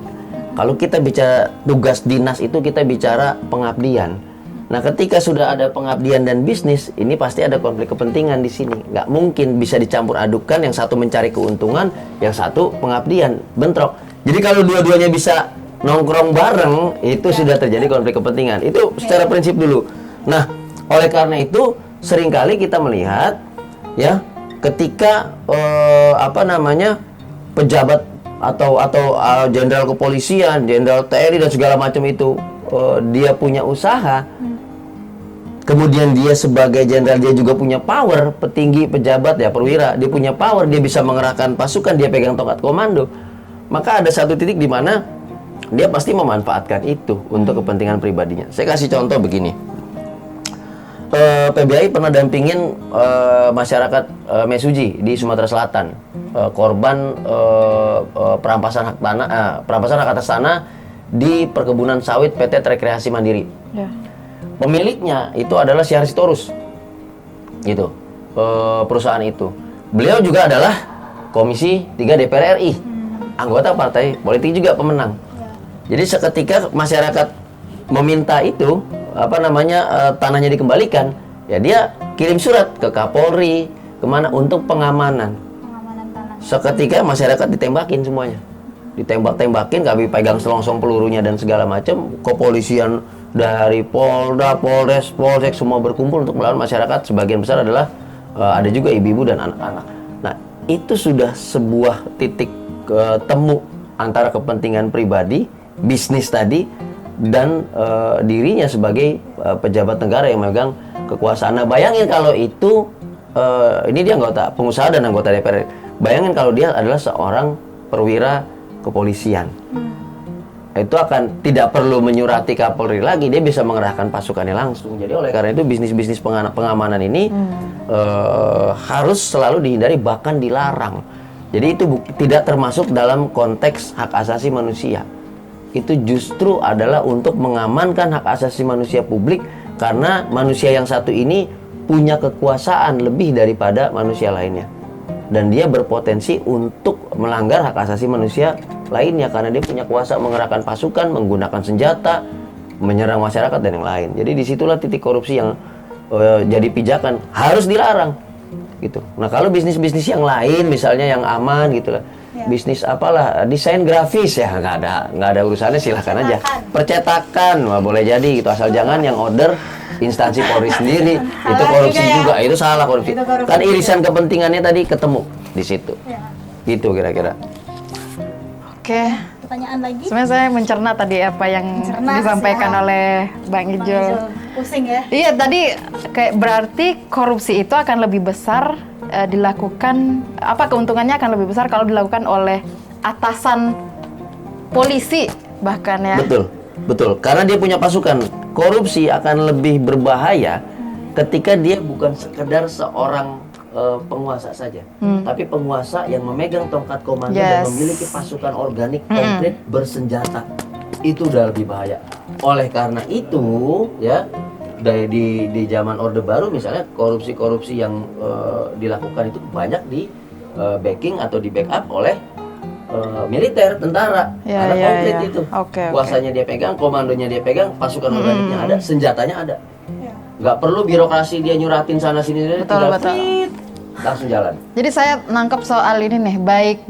Kalau kita bicara tugas dinas itu kita bicara pengabdian. Nah, ketika sudah ada pengabdian dan bisnis, ini pasti ada konflik kepentingan di sini. Nggak mungkin bisa dicampur adukkan, yang satu mencari keuntungan, yang satu pengabdian, bentrok. Jadi kalau dua-duanya bisa nongkrong bareng, itu sudah terjadi konflik kepentingan. Itu secara prinsip dulu. Nah, oleh karena itu seringkali kita melihat ya ketika pejabat atau jenderal kepolisian, jenderal TNI dan segala macam itu dia punya usaha, kemudian dia sebagai jenderal dia juga punya power, petinggi pejabat ya perwira, dia punya power, dia bisa mengerahkan pasukan, dia pegang tongkat komando. Maka ada satu titik di mana dia pasti memanfaatkan itu untuk kepentingan pribadinya. Saya kasih contoh begini. PBI pernah dampingin masyarakat Mesuji di Sumatera Selatan, korban perampasan hak atas tanah di perkebunan sawit PT Rekreasi Mandiri. Ya. Pemiliknya itu adalah Syahri Sitorus, gitu, perusahaan itu. Beliau juga adalah Komisi 3 DPR RI, anggota partai politik juga pemenang. Jadi seketika masyarakat meminta itu, tanahnya dikembalikan, ya dia kirim surat ke Kapolri, kemana untuk pengamanan. Seketika masyarakat ditembakin semuanya, ditembak-tembakin, kami pegang selongsong pelurunya dan segala macam. Kepolisian dari Polda, Polres, Polsek semua berkumpul untuk melawan masyarakat. Sebagian besar adalah ada juga ibu-ibu dan anak-anak. Nah, itu sudah sebuah titik temu antara kepentingan pribadi, bisnis tadi, dan dirinya sebagai pejabat negara yang memegang kekuasaan. Nah, bayangin kalau itu ini dia anggota pengusaha dan anggota DPR. Bayangin kalau dia adalah seorang perwira kepolisian. Itu akan tidak perlu menyurati Kapolri lagi, dia bisa mengerahkan pasukannya langsung. Jadi oleh karena itu bisnis-bisnis pengamanan ini harus selalu dihindari, bahkan dilarang. Jadi itu tidak termasuk dalam konteks hak asasi manusia. Itu justru adalah untuk mengamankan hak asasi manusia publik, karena manusia yang satu ini punya kekuasaan lebih daripada manusia lainnya, dan dia berpotensi untuk melanggar hak asasi manusia lainnya karena dia punya kuasa mengerahkan pasukan, menggunakan senjata, menyerang masyarakat dan yang lain. Jadi disitulah titik korupsi yang jadi pijakan, harus dilarang gitu. Nah, kalau bisnis-bisnis yang lain misalnya yang aman gitu lah, bisnis apalah, desain grafis ya nggak ada urusannya, silahkan aja. Percetakan boleh jadi gitu, asal jangan yang order instansi Polri sendiri. Itu korupsi juga, itu salah korupsi. Kan irisan kepentingannya tadi ketemu di situ. Gitu kira-kira. Oke. Pertanyaan lagi? Sebenarnya saya mencerna tadi apa yang disampaikan oleh Bang Ijul. Pusing ya? Iya, tadi kayak berarti korupsi itu akan lebih besar dilakukan, keuntungannya akan lebih besar kalau dilakukan oleh atasan polisi bahkan ya. Betul. Karena dia punya pasukan. Korupsi akan lebih berbahaya ketika dia bukan sekedar seorang penguasa saja, tapi penguasa yang memegang tongkat komando dan memiliki pasukan organik komplit bersenjata. Itu udah lebih bahaya. Oleh karena itu, ya, di zaman Orde Baru misalnya korupsi-korupsi yang dilakukan itu banyak di backing atau di backup oleh militer, tentara, karena komplit itu. Kuasanya dia pegang, komandonya dia pegang, pasukan organiknya ada, senjatanya ada. Nggak perlu birokrasi dia nyuratin sana sini, langsung jalan. Jadi saya nangkep soal ini nih, baik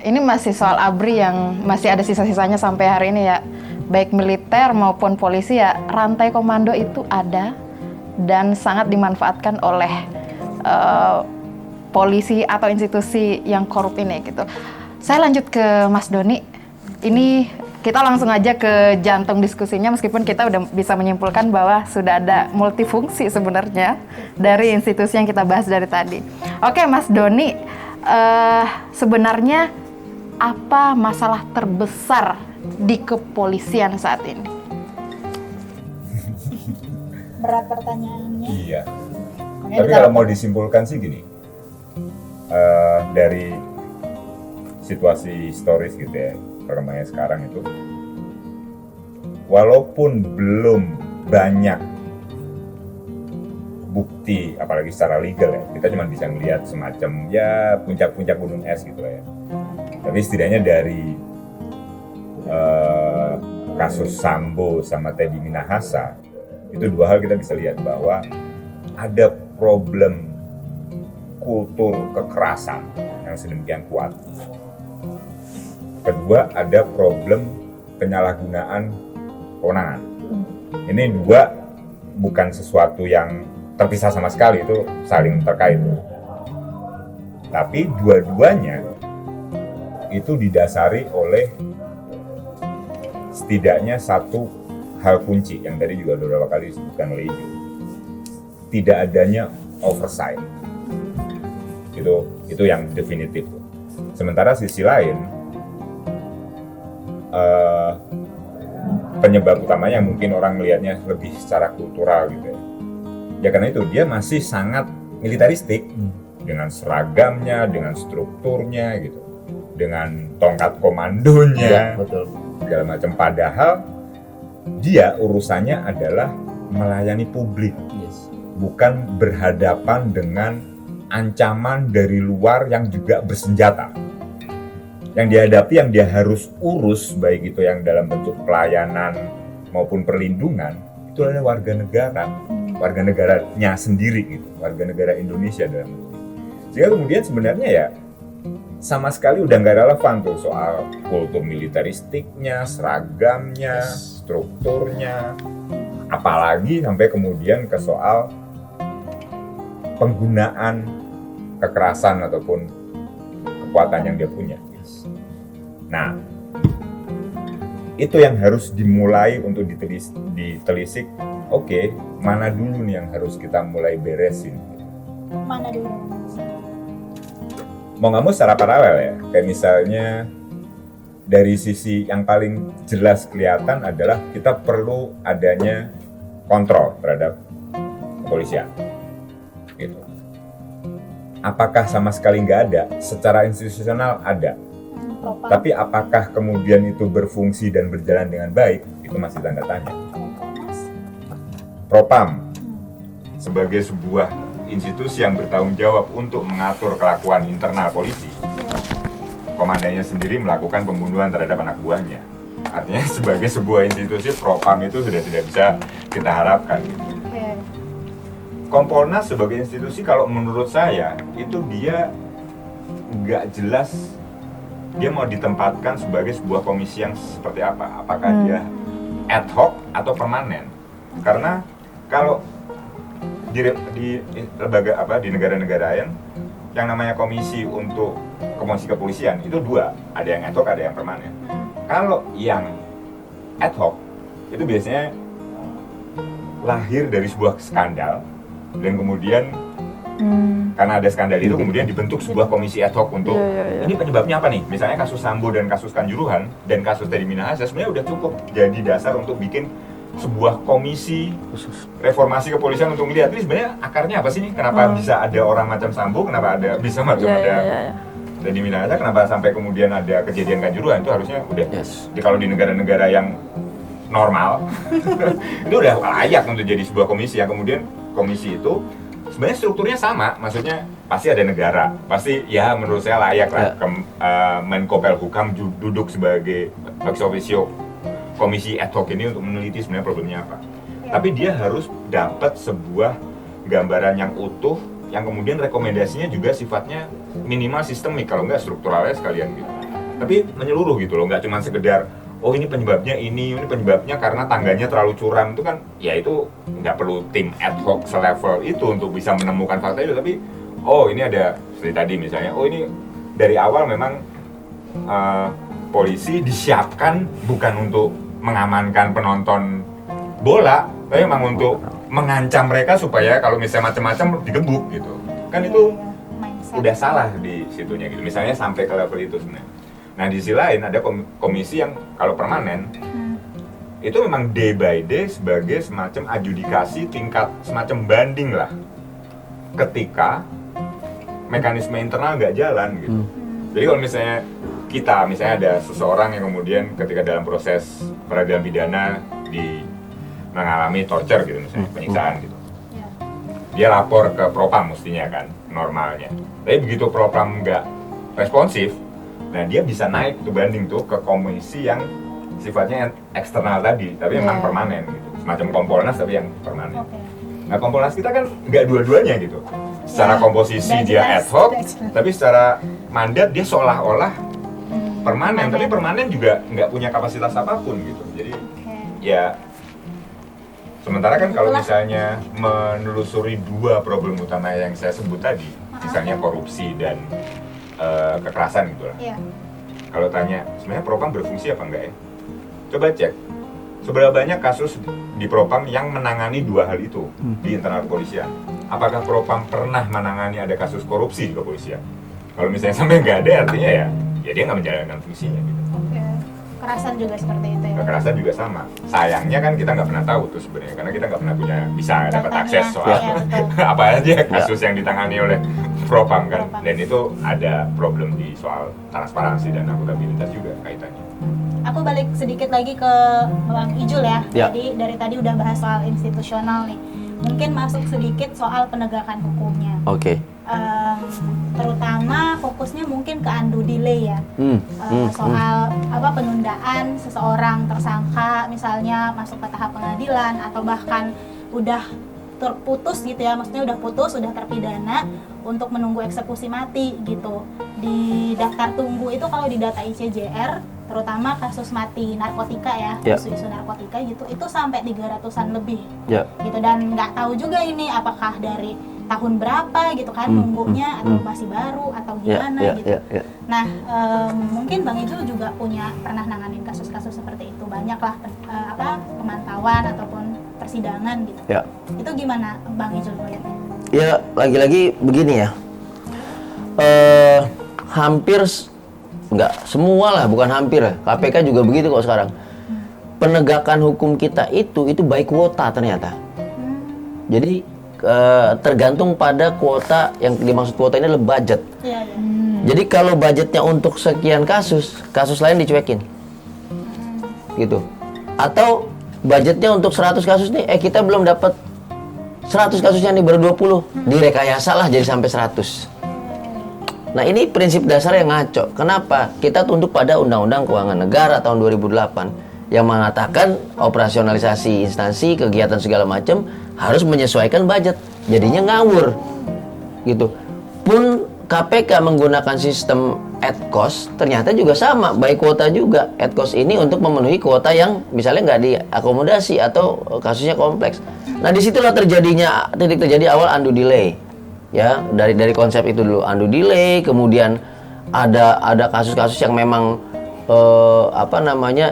ini masih soal ABRI yang masih ada sisa-sisanya sampai hari ini ya, baik militer maupun polisi ya, rantai komando itu ada dan sangat dimanfaatkan oleh polisi atau institusi yang korup ini gitu. Saya lanjut ke Mas Doni. Ini kita langsung aja ke jantung diskusinya, meskipun kita udah bisa menyimpulkan bahwa sudah ada multifungsi sebenarnya dari institusi yang kita bahas dari tadi. Oke, Mas Doni, sebenarnya apa masalah terbesar di kepolisian saat ini? Berat pertanyaannya. Iya. Tapi kalau mau disimpulkan sih gini, dari situasi historis gitu ya, perkembangannya sekarang itu, walaupun belum banyak bukti, apalagi secara legal ya, kita cuma bisa melihat semacam ya puncak-puncak gunung es gitu lah ya. Tapi setidaknya dari kasus Sambo sama Teddy Minahasa, itu dua hal kita bisa lihat bahwa ada problem kultur kekerasan yang sedemikian kuat. Kedua, ada problem penyalahgunaan kewenangan. Ini dua bukan sesuatu yang terpisah sama sekali, itu saling terkait. Tapi dua-duanya itu didasari oleh setidaknya satu hal kunci yang tadi juga beberapa kali disebutkan oleh Ijo. Tidak adanya oversight. Itu yang definitif. Sementara sisi lain, penyebab utamanya mungkin orang melihatnya lebih secara kultural gitu ya. Ya karena itu dia masih sangat militaristik dengan seragamnya, dengan strukturnya gitu, dengan tongkat komandonya, betul. segala macam. Padahal dia urusannya adalah melayani publik, bukan berhadapan dengan ancaman dari luar yang juga bersenjata. Yang dihadapi, yang dia harus urus, baik itu yang dalam bentuk pelayanan maupun perlindungan, itu adalah warga negaranya sendiri gitu, warga negara Indonesia dalam bentuk. Sehingga kemudian sebenarnya ya sama sekali udah nggak relevan tuh soal kultur militaristiknya, seragamnya, strukturnya, apalagi sampai kemudian ke soal penggunaan kekerasan ataupun kekuatan yang dia punya. Nah, itu yang harus dimulai untuk ditelisik. Oke, mana dulu nih yang harus kita mulai beresin? Mana dulu? Mau nggak mau secara paralel ya, kayak misalnya dari sisi yang paling jelas kelihatan adalah kita perlu adanya kontrol terhadap kepolisian. Gitu. Apakah sama sekali nggak ada? Secara institusional ada. Tapi apakah kemudian itu berfungsi dan berjalan dengan baik? Itu masih tanda tanya. Propam sebagai sebuah institusi yang bertanggung jawab untuk mengatur kelakuan internal polisi, komandannya sendiri melakukan pembunuhan terhadap anak buahnya. Artinya sebagai sebuah institusi, Propam itu sudah tidak bisa kita harapkan. Kompolnas sebagai institusi, kalau menurut saya itu dia nggak jelas dia mau ditempatkan sebagai sebuah komisi yang seperti apa. Apakah dia ad hoc atau permanen? Karena kalau di lembaga di negara-negara yang namanya komisi untuk komisi kepolisian itu dua, ada yang ad hoc, ada yang permanen. Kalau yang ad hoc itu biasanya lahir dari sebuah skandal dan kemudian karena ada skandal itu kemudian dibentuk sebuah komisi ad hoc untuk ini penyebabnya apa nih? Misalnya kasus Sambo dan kasus Kanjuruhan dan kasus Teddy Minahasa sebenarnya udah cukup jadi dasar untuk bikin sebuah komisi reformasi kepolisian untuk melihat ini sebenarnya akarnya apa sih nih? Kenapa bisa ada orang macam Sambo? Kenapa bisa macam ada Teddy Minahasa? Kenapa sampai kemudian ada kejadian Kanjuruhan? Itu harusnya udah kalau di negara-negara yang normal itu udah layak untuk jadi sebuah komisi yang kemudian komisi itu sebenarnya strukturnya sama, maksudnya pasti ada negara, pasti ya menurut saya layak lah Menko Polhukam duduk sebagai ex officio komisi ad hoc ini untuk meneliti sebenarnya problemnya apa. Tapi dia harus dapat sebuah gambaran yang utuh, yang kemudian rekomendasinya juga sifatnya minimal sistemik, kalau nggak strukturalnya sekalian gitu. Tapi menyeluruh gitu loh, nggak cuma sekedar oh ini penyebabnya ini penyebabnya karena tangganya terlalu curam, itu kan ya itu nggak perlu tim ad hoc selevel itu untuk bisa menemukan fakta itu. Tapi oh ini ada seperti tadi misalnya, oh ini dari awal memang polisi disiapkan bukan untuk mengamankan penonton bola, tapi memang untuk mengancam mereka supaya kalau misalnya macam-macam digebuk gitu. Kan itu udah salah di situnya gitu. Misalnya sampai ke level itu sebenarnya. Nah di sisi lain ada komisi yang kalau permanen itu memang day by day sebagai semacam adjudikasi tingkat semacam banding lah ketika mekanisme internal nggak jalan gitu. Jadi kalau misalnya ada seseorang yang kemudian ketika dalam proses peradilan pidana mengalami torture gitu misalnya, penyiksaan gitu, dia lapor ke Propam mestinya kan normalnya. Tapi begitu Propam nggak responsif, nah dia bisa naik tuh banding tuh ke komisi yang sifatnya eksternal tadi, tapi memang permanen gitu, semacam Kompolnas tapi yang permanen. Nah Kompolnas kita kan nggak dua-duanya gitu, secara komposisi dia ad hoc, tapi secara mandat dia seolah-olah permanen, tapi permanen juga nggak punya kapasitas apapun gitu. Jadi ya sementara kan kalau misalnya menelusuri dua problem utama yang saya sebut tadi, misalnya korupsi dan kekerasan gitu lah. Kalau tanya sebenarnya Propam berfungsi apa enggak ya? Coba cek seberapa banyak kasus di Propam yang menangani dua hal itu di internal kepolisian. Apakah Propam pernah menangani ada kasus korupsi di kepolisian? Kalau misalnya sampai nggak ada, artinya ya dia nggak menjalankan fungsinya gitu. kekerasan juga seperti itu ya. Kekerasan juga sama. Sayangnya kan kita nggak pernah tahu tuh sebenarnya, karena kita nggak pernah bisa dapat Datanya, akses soal iya, betul. apa aja kasus yang ditangani oleh Propam kan. Propam. Dan itu ada problem di soal transparansi dan akuntabilitas juga kaitannya. Aku balik sedikit lagi ke Bang Ijul ya. Ya. Jadi dari tadi udah bahas soal institusional nih. Mungkin masuk sedikit soal penegakan hukumnya. Oke. Terutama fokusnya mungkin ke undo delay ya. Soal apa penundaan seseorang tersangka misalnya masuk ke tahap pengadilan atau bahkan udah terputus gitu ya, maksudnya udah putus, udah terpidana untuk menunggu eksekusi mati gitu. Di daftar tunggu itu kalau di data ICJR, terutama kasus mati narkotika ya, isu-isu narkotika gitu, itu sampai 300-an lebih gitu. Dan nggak tahu juga ini apakah dari tahun berapa gitu kan nunggunya atau masih baru atau gimana gitu. Nah, mungkin Bang Ijul juga pernah nanganin kasus-kasus seperti itu, banyaklah pemantauan ataupun persidangan gitu. Itu gimana Bang Ijul melihatnya? Ya, lagi-lagi begini ya. Hampir nggak semua lah, bukan hampir ya. KPK juga begitu kok sekarang. Penegakan hukum kita itu by kuota ternyata. Jadi tergantung pada kuota, yang dimaksud kuota ini adalah budget. Jadi kalau budgetnya untuk sekian kasus lain dicuekin. Gitu. Atau budgetnya untuk 100 kasus nih, kita belum dapat 100 kasusnya nih, baru 20. Direkayasa lah jadi sampai 100. Nah, ini prinsip dasar yang ngaco. Kenapa? Kita tunduk pada Undang-Undang Keuangan Negara tahun 2008 yang mengatakan operasionalisasi instansi, kegiatan segala macam harus menyesuaikan budget. Jadinya ngawur. Gitu. Pun KPK menggunakan sistem ad cost, ternyata juga sama, by kuota juga. Ad cost ini untuk memenuhi kuota yang misalnya nggak diakomodasi atau kasusnya kompleks. Nah, disitulah titik terjadi awal undo delay. Ya, dari konsep itu dulu undo delay, kemudian ada kasus-kasus yang memang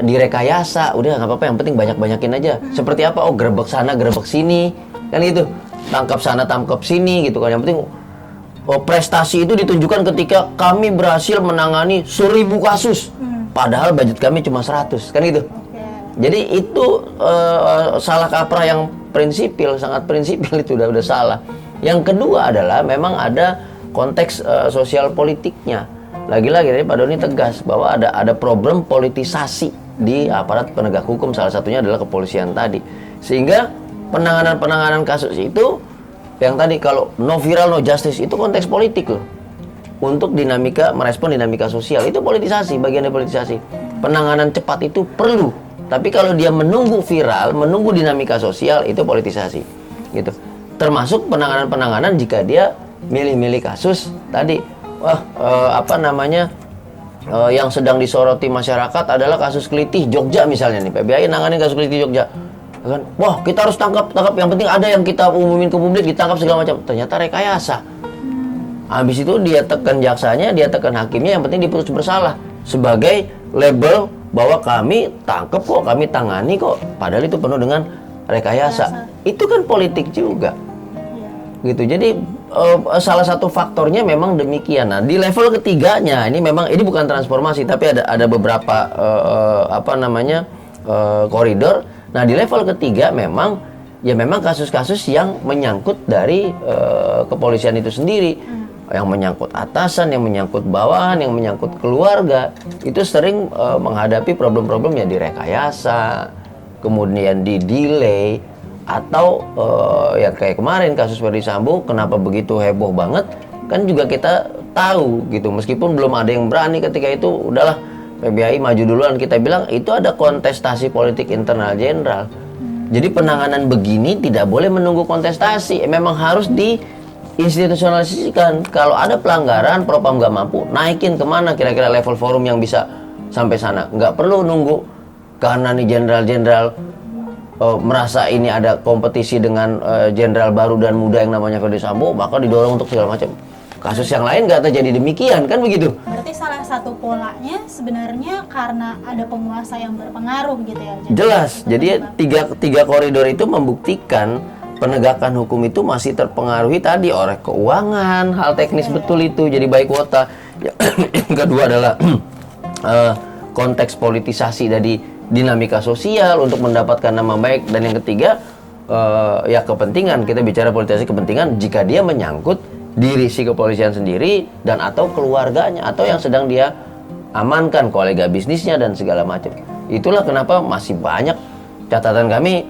direkayasa. Udah nggak apa-apa, yang penting banyakin aja. Seperti apa? Oh, gerebek sana gerebek sini kan gitu, tangkap sana tangkap sini gitu kan. Yang penting prestasi itu ditunjukkan ketika kami berhasil menangani 1000 kasus, padahal budget kami cuma 100 kan gitu. Jadi itu salah kaprah yang prinsipil, sangat prinsipil, itu udah salah. Yang kedua adalah memang ada konteks sosial politiknya. Lagi-lagi tadi Pak Doni tegas bahwa ada problem politisasi di aparat penegak hukum, salah satunya adalah kepolisian tadi. Sehingga penanganan kasus itu yang tadi, kalau no viral no justice, itu konteks politik loh. Untuk merespon dinamika sosial, itu politisasi, bagian dari politisasi. Penanganan cepat itu perlu, tapi kalau dia menunggu viral, menunggu dinamika sosial, itu politisasi gitu. Termasuk penanganan jika dia milih-milih kasus tadi. Yang sedang disoroti masyarakat adalah kasus Kelitih Jogja misalnya nih, PBAI nanganin kasus Kelitih Jogja kan. Wah, kita harus tangkap, yang penting ada yang kita umumin ke publik, ditangkap segala macam. Ternyata rekayasa. Habis itu dia tekan jaksanya, dia tekan hakimnya, yang penting diputus bersalah sebagai label bahwa kami tangkap kok, kami tangani kok, padahal itu penuh dengan rekayasa. Itu kan politik juga. Gitu. Jadi salah satu faktornya memang demikian. Nah, di level ketiganya ini bukan transformasi, tapi ada beberapa koridor. Nah, di level ketiga memang kasus-kasus yang menyangkut dari kepolisian itu sendiri, yang menyangkut atasan, yang menyangkut bawahan, yang menyangkut keluarga, itu sering menghadapi problem-problem yang direkayasa, kemudian di delay, atau yang kayak kemarin kasus Ferdy Sambo, kenapa begitu heboh banget? Kan juga kita tahu gitu, meskipun belum ada yang berani ketika itu, udahlah PBAI maju duluan, kita bilang itu ada kontestasi politik internal jenderal. Jadi penanganan begini tidak boleh menunggu kontestasi, memang harus diinstitusionalisasikan. Kalau ada pelanggaran, Propam nggak mampu, naikin kemana kira-kira level forum yang bisa sampai sana. Nggak perlu nunggu karena nih jenderal-jenderal merasa ini ada kompetisi dengan jenderal baru dan muda yang namanya Ferdy Sambo, maka didorong untuk segala macam. Kasus yang lain nggak terjadi demikian, kan begitu? Berarti salah satu polanya sebenarnya karena ada penguasa yang berpengaruh gitu ya? Jelas, jadi tiga koridor itu membuktikan penegakan hukum itu masih terpengaruhi tadi oleh keuangan, hal teknis betul itu, jadi baik kuota. Yang kedua adalah konteks politisasi dari dinamika sosial untuk mendapatkan nama baik, dan yang ketiga ya kepentingan. Kita bicara politisasi kepentingan jika dia menyangkut diri si kepolisian sendiri dan atau keluarganya atau yang sedang dia amankan, kolega bisnisnya dan segala macam. Itulah kenapa masih banyak, catatan kami,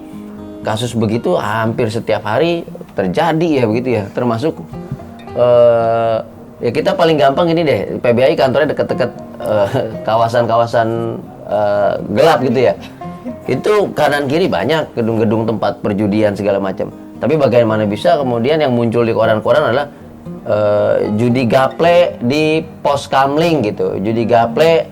kasus begitu hampir setiap hari terjadi ya begitu ya. Termasuk ya kita paling gampang ini deh, PBI kantornya dekat-dekat kawasan-kawasan gelap gitu ya. Itu kanan kiri banyak gedung-gedung tempat perjudian segala macam. Tapi bagaimana bisa kemudian yang muncul di koran-koran adalah judi gaple di pos kamling gitu, judi gaple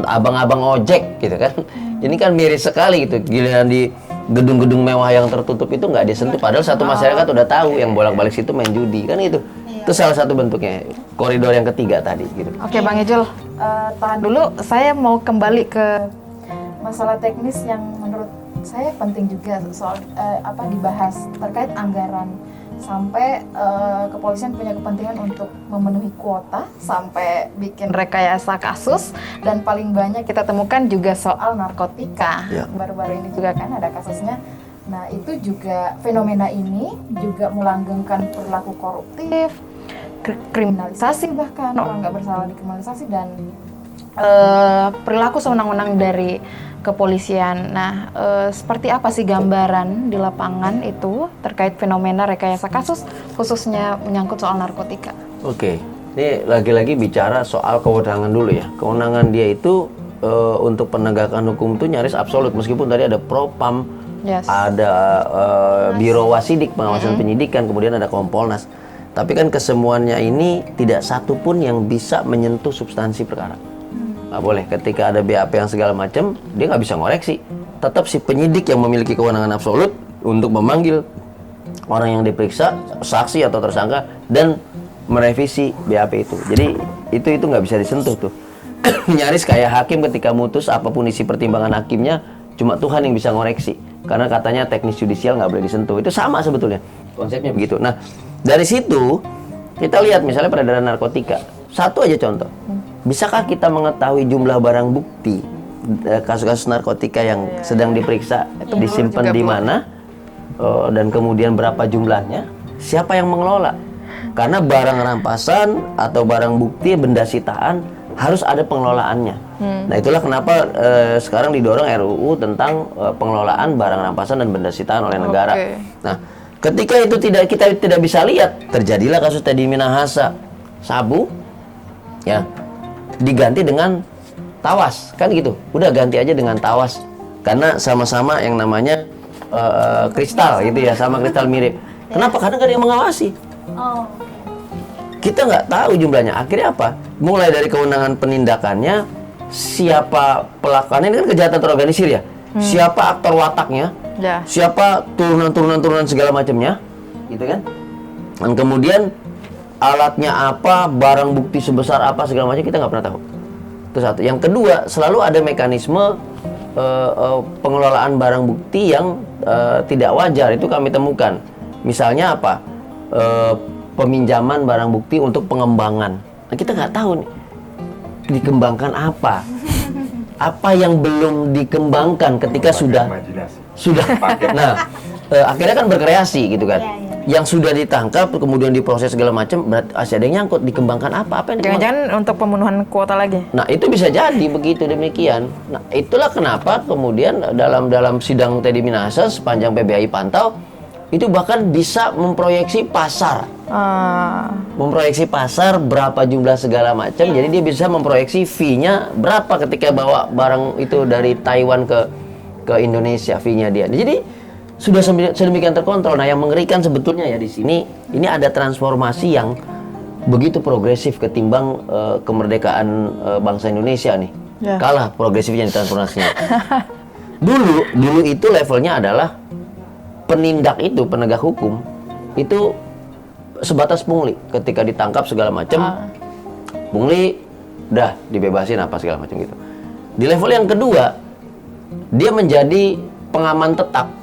abang-abang ojek gitu kan. Ini kan miris sekali gitu. Giliran di gedung-gedung mewah yang tertutup itu nggak disentuh, padahal satu masyarakat udah tahu yang bolak-balik situ main judi kan itu. Itu salah satu bentuknya, koridor yang ketiga tadi gitu. Oke Bang Ijul, tahan dulu. Saya mau kembali ke masalah teknis yang menurut saya penting juga soal dibahas terkait anggaran. Sampai kepolisian punya kepentingan untuk memenuhi kuota, sampai bikin rekayasa kasus, dan paling banyak kita temukan juga soal narkotika. Baru-baru ini juga kan ada kasusnya. Nah itu juga fenomena ini juga melanggengkan perilaku koruptif, kriminalisasi, bahkan orang nggak bersalah dikriminalisasi, dan perilaku sewenang-wenang dari kepolisian. Nah, seperti apa sih gambaran di lapangan itu terkait fenomena rekayasa kasus, khususnya menyangkut soal narkotika? Oke, ini lagi-lagi bicara soal kewenangan dulu ya. Kewenangan dia itu untuk penegakan hukum itu nyaris absolut, meskipun tadi ada Propam, ada Biro Wasidik, pengawasan penyidikan, kemudian ada Kompolnas. Tapi kan kesemuanya ini tidak satu pun yang bisa menyentuh substansi perkara. Nggak boleh, ketika ada BAP yang segala macam, dia nggak bisa ngoreksi. Tetap si penyidik yang memiliki kewenangan absolut untuk memanggil orang yang diperiksa, saksi atau tersangka, dan merevisi BAP itu. Jadi itu nggak bisa disentuh tuh. Nyaris kayak hakim ketika mutus, apapun isi pertimbangan hakimnya, cuma Tuhan yang bisa ngoreksi. Karena katanya teknis judisial nggak boleh disentuh. Itu sama sebetulnya, konsepnya begitu. Nah, dari situ kita lihat misalnya peredaran narkotika. Satu aja contoh. Bisakah kita mengetahui jumlah barang bukti kasus-kasus narkotika yang sedang diperiksa disimpan di mana, dan kemudian berapa jumlahnya, siapa yang mengelola? Karena barang rampasan atau barang bukti, benda sitaan harus ada pengelolaannya. Nah itulah kenapa sekarang didorong RUU tentang pengelolaan barang rampasan dan benda sitaan oleh negara. Nah ketika itu kita tidak bisa lihat, terjadilah kasus Teddy Minahasa, sabu ya diganti dengan tawas, kan gitu. Udah ganti aja dengan tawas, karena sama-sama yang namanya kristal gitu ya, sama kristal mirip. Kenapa? Karena nggak ada yang mengawasi. Kita nggak tahu jumlahnya. Akhirnya apa? Mulai dari kewenangan penindakannya, siapa pelakunya, ini kan kejahatan terorganisir ya. Siapa aktor wataknya, siapa turunan segala macamnya, gitu kan? Dan kemudian alatnya apa, barang bukti sebesar apa segala macam, kita nggak pernah tahu. Itu satu. Yang kedua, selalu ada mekanisme pengelolaan barang bukti yang tidak wajar. Itu kami temukan. Misalnya apa? Peminjaman barang bukti untuk pengembangan. Nah, kita nggak tahu nih dikembangkan apa. Apa yang belum dikembangkan ketika sudah. Nah, akhirnya kan berkreasi gitu kan. Yang sudah ditangkap kemudian diproses segala macam, berarti ada yang nyangkut, dikembangkan apa yang jangan-jangan untuk pemenuhan kuota lagi. Nah itu bisa jadi begitu demikian. Nah itulah kenapa kemudian dalam sidang Teddy Minahasa sepanjang PBI pantau itu bahkan bisa memproyeksi pasar, memproyeksi pasar berapa jumlah segala macam. Jadi dia bisa memproyeksi fee-nya berapa ketika bawa barang itu dari Taiwan ke Indonesia, fee-nya dia. Jadi sudah sedemikian terkontrol. Nah, yang mengerikan sebetulnya ya di sini, ini ada transformasi yang begitu progresif ketimbang kemerdekaan bangsa Indonesia nih. Kalah progresifnya di transformasinya. Dulu itu levelnya adalah penindak itu, penegak hukum itu sebatas pungli. Ketika ditangkap segala macam, pungli, udah dibebasin apa segala macam gitu. Di level yang kedua, dia menjadi pengaman tetap.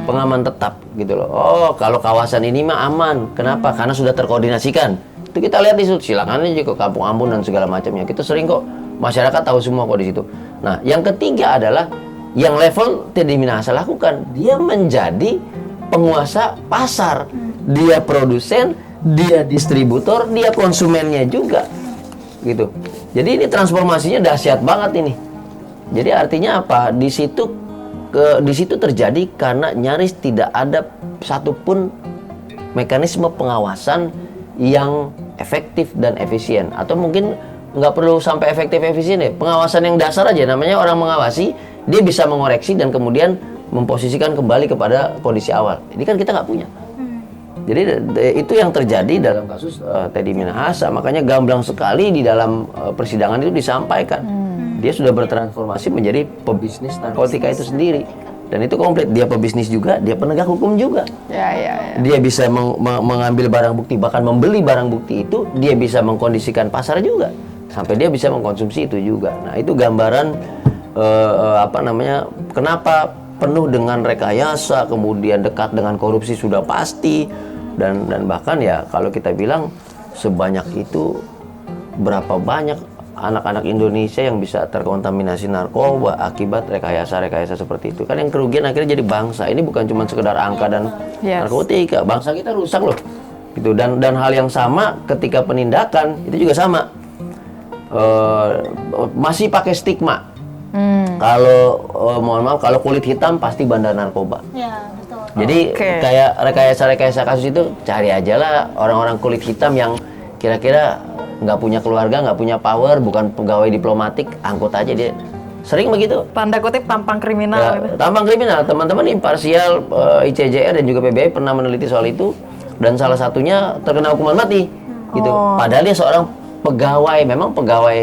Pengaman tetap gitu loh. Oh, kalau kawasan ini mah aman. Kenapa? Karena sudah terkoordinasikan. Itu kita lihat di situ, silakan aja ke Kampung Ambon dan segala macamnya. Kita sering kok Masyarakat tahu semua kok di situ. Nah, yang ketiga adalah yang level Teddy Minahasa lakukan, dia menjadi penguasa pasar. Dia produsen, dia distributor, dia konsumennya juga. Gitu. Jadi ini transformasinya dahsyat banget ini. Jadi artinya apa? Di situ terjadi karena nyaris tidak ada satupun mekanisme pengawasan yang efektif dan efisien. Atau mungkin nggak perlu sampai efektif efisien ya. Pengawasan yang dasar aja, namanya orang mengawasi, dia bisa mengoreksi dan kemudian memposisikan kembali kepada kondisi awal. Ini kan kita nggak punya. Jadi itu yang terjadi dalam kasus Teddy Minahasa. Makanya gamblang sekali di dalam persidangan itu disampaikan. Dia sudah bertransformasi menjadi pebisnis narkotika itu sendiri. Dan itu komplit. Dia pebisnis juga, dia penegak hukum juga. Dia bisa mengambil barang bukti, bahkan membeli barang bukti itu, dia bisa mengkondisikan pasar juga. Sampai dia bisa mengkonsumsi itu juga. Nah, itu gambaran kenapa penuh dengan rekayasa, kemudian dekat dengan korupsi sudah pasti. Dan bahkan ya kalau kita bilang sebanyak itu, berapa banyak anak-anak Indonesia yang bisa terkontaminasi narkoba akibat rekayasa-rekayasa seperti itu. Kan yang kerugian akhirnya jadi bangsa. Ini bukan cuma sekedar angka dan narkotika. Bangsa kita rusak loh. Gitu. Dan hal yang sama ketika penindakan itu juga sama. Masih pakai stigma. Kalau mohon maaf, kalau kulit hitam pasti bandar narkoba. Ya, betul. Jadi kayak rekayasa kasus itu, cari aja lah orang-orang kulit hitam yang kira-kira nggak punya keluarga, nggak punya power, bukan pegawai diplomatik, angkut aja dia. Sering begitu. Tanda kutip tampang kriminal. Ya, gitu. tampang kriminal. Teman-teman imparsial ICJR dan juga PBI pernah meneliti soal itu, dan salah satunya terkena hukuman mati. Gitu. Padahal dia seorang pegawai, memang pegawai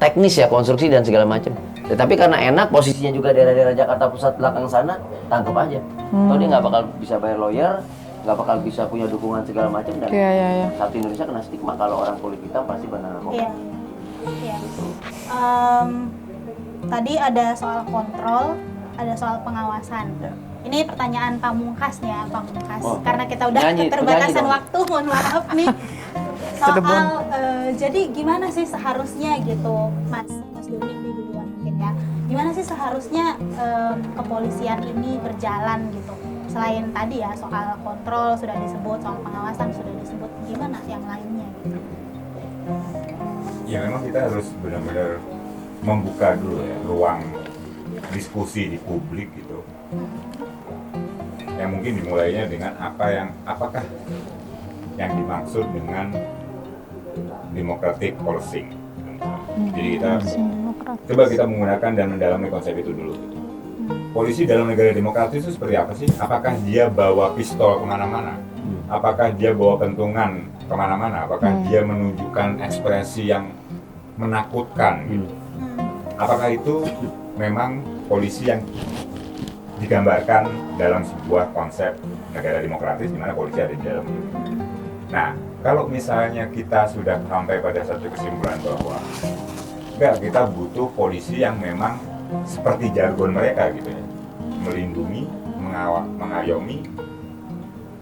teknis ya, konstruksi dan segala macam. Tetapi karena enak posisinya juga daerah-daerah Jakarta Pusat belakang sana, tangkap aja. Atau dia nggak bakal bisa bayar lawyer, nggak bakal bisa punya dukungan segala macam, dan satu Indonesia kena stigma kalau orang kulit hitam pasti bandar narkoba. Iya. Tadi ada soal kontrol, ada soal pengawasan. Ini pertanyaan pamungkas nih ya, pamungkas. Karena kita udah keterbatasan waktu, mohon maaf nih. Soal jadi gimana sih seharusnya gitu, Mas Doni duluan mungkin ya. Gimana sih seharusnya kepolisian ini berjalan gitu? Selain tadi ya soal kontrol sudah disebut, soal pengawasan sudah disebut, gimana yang lainnya gitu? Ya memang kita harus benar-benar membuka dulu ya ruang diskusi di publik gitu. Yang mungkin dimulainya dengan apakah yang dimaksud dengan democratic policing. Jadi kita menggunakan dan mendalami konsep itu dulu. Polisi dalam negara demokratis itu seperti apa sih? Apakah dia bawa pistol kemana-mana? Apakah dia bawa pentungan kemana-mana? Apakah dia menunjukkan ekspresi yang menakutkan? Apakah itu memang polisi yang digambarkan dalam sebuah konsep negara demokratis di mana polisi ada di dalamnya? Nah, kalau misalnya kita sudah sampai pada satu kesimpulan bahwa kita butuh polisi yang memang seperti jargon mereka gitu ya, melindungi, mengayomi,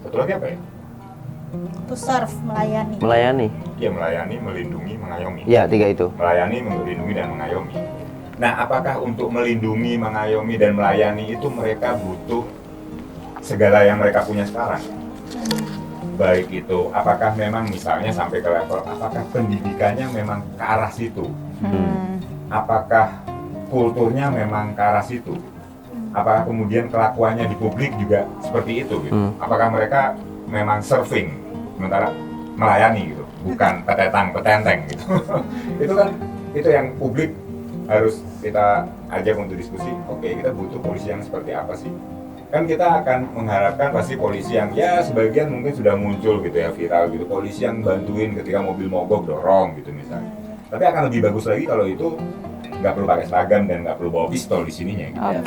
satu lagi apa ya? To serve, melayani. Ya, melayani, melindungi, mengayomi. Ya, 3 itu. Melayani, melindungi, dan mengayomi. Nah, apakah untuk melindungi, mengayomi, dan melayani itu mereka butuh segala yang mereka punya sekarang? Baik itu, apakah memang misalnya sampai ke level, apakah pendidikannya memang ke arah situ? Apakah kulturnya memang ke arah situ? Apakah kemudian kelakuannya di publik juga seperti itu? Gitu? Apakah mereka memang serving, sementara melayani gitu, bukan petenteng gitu? itu yang publik harus kita ajak untuk diskusi. Oke, kita butuh polisi yang seperti apa sih? Kan kita akan mengharapkan pasti polisi yang ya sebagian mungkin sudah muncul gitu ya, viral gitu, polisi yang bantuin ketika mobil mogok dorong gitu misalnya. Tapi akan lebih bagus lagi kalau itu nggak perlu pakai seragam dan nggak perlu bawa pistol di sininya gitu.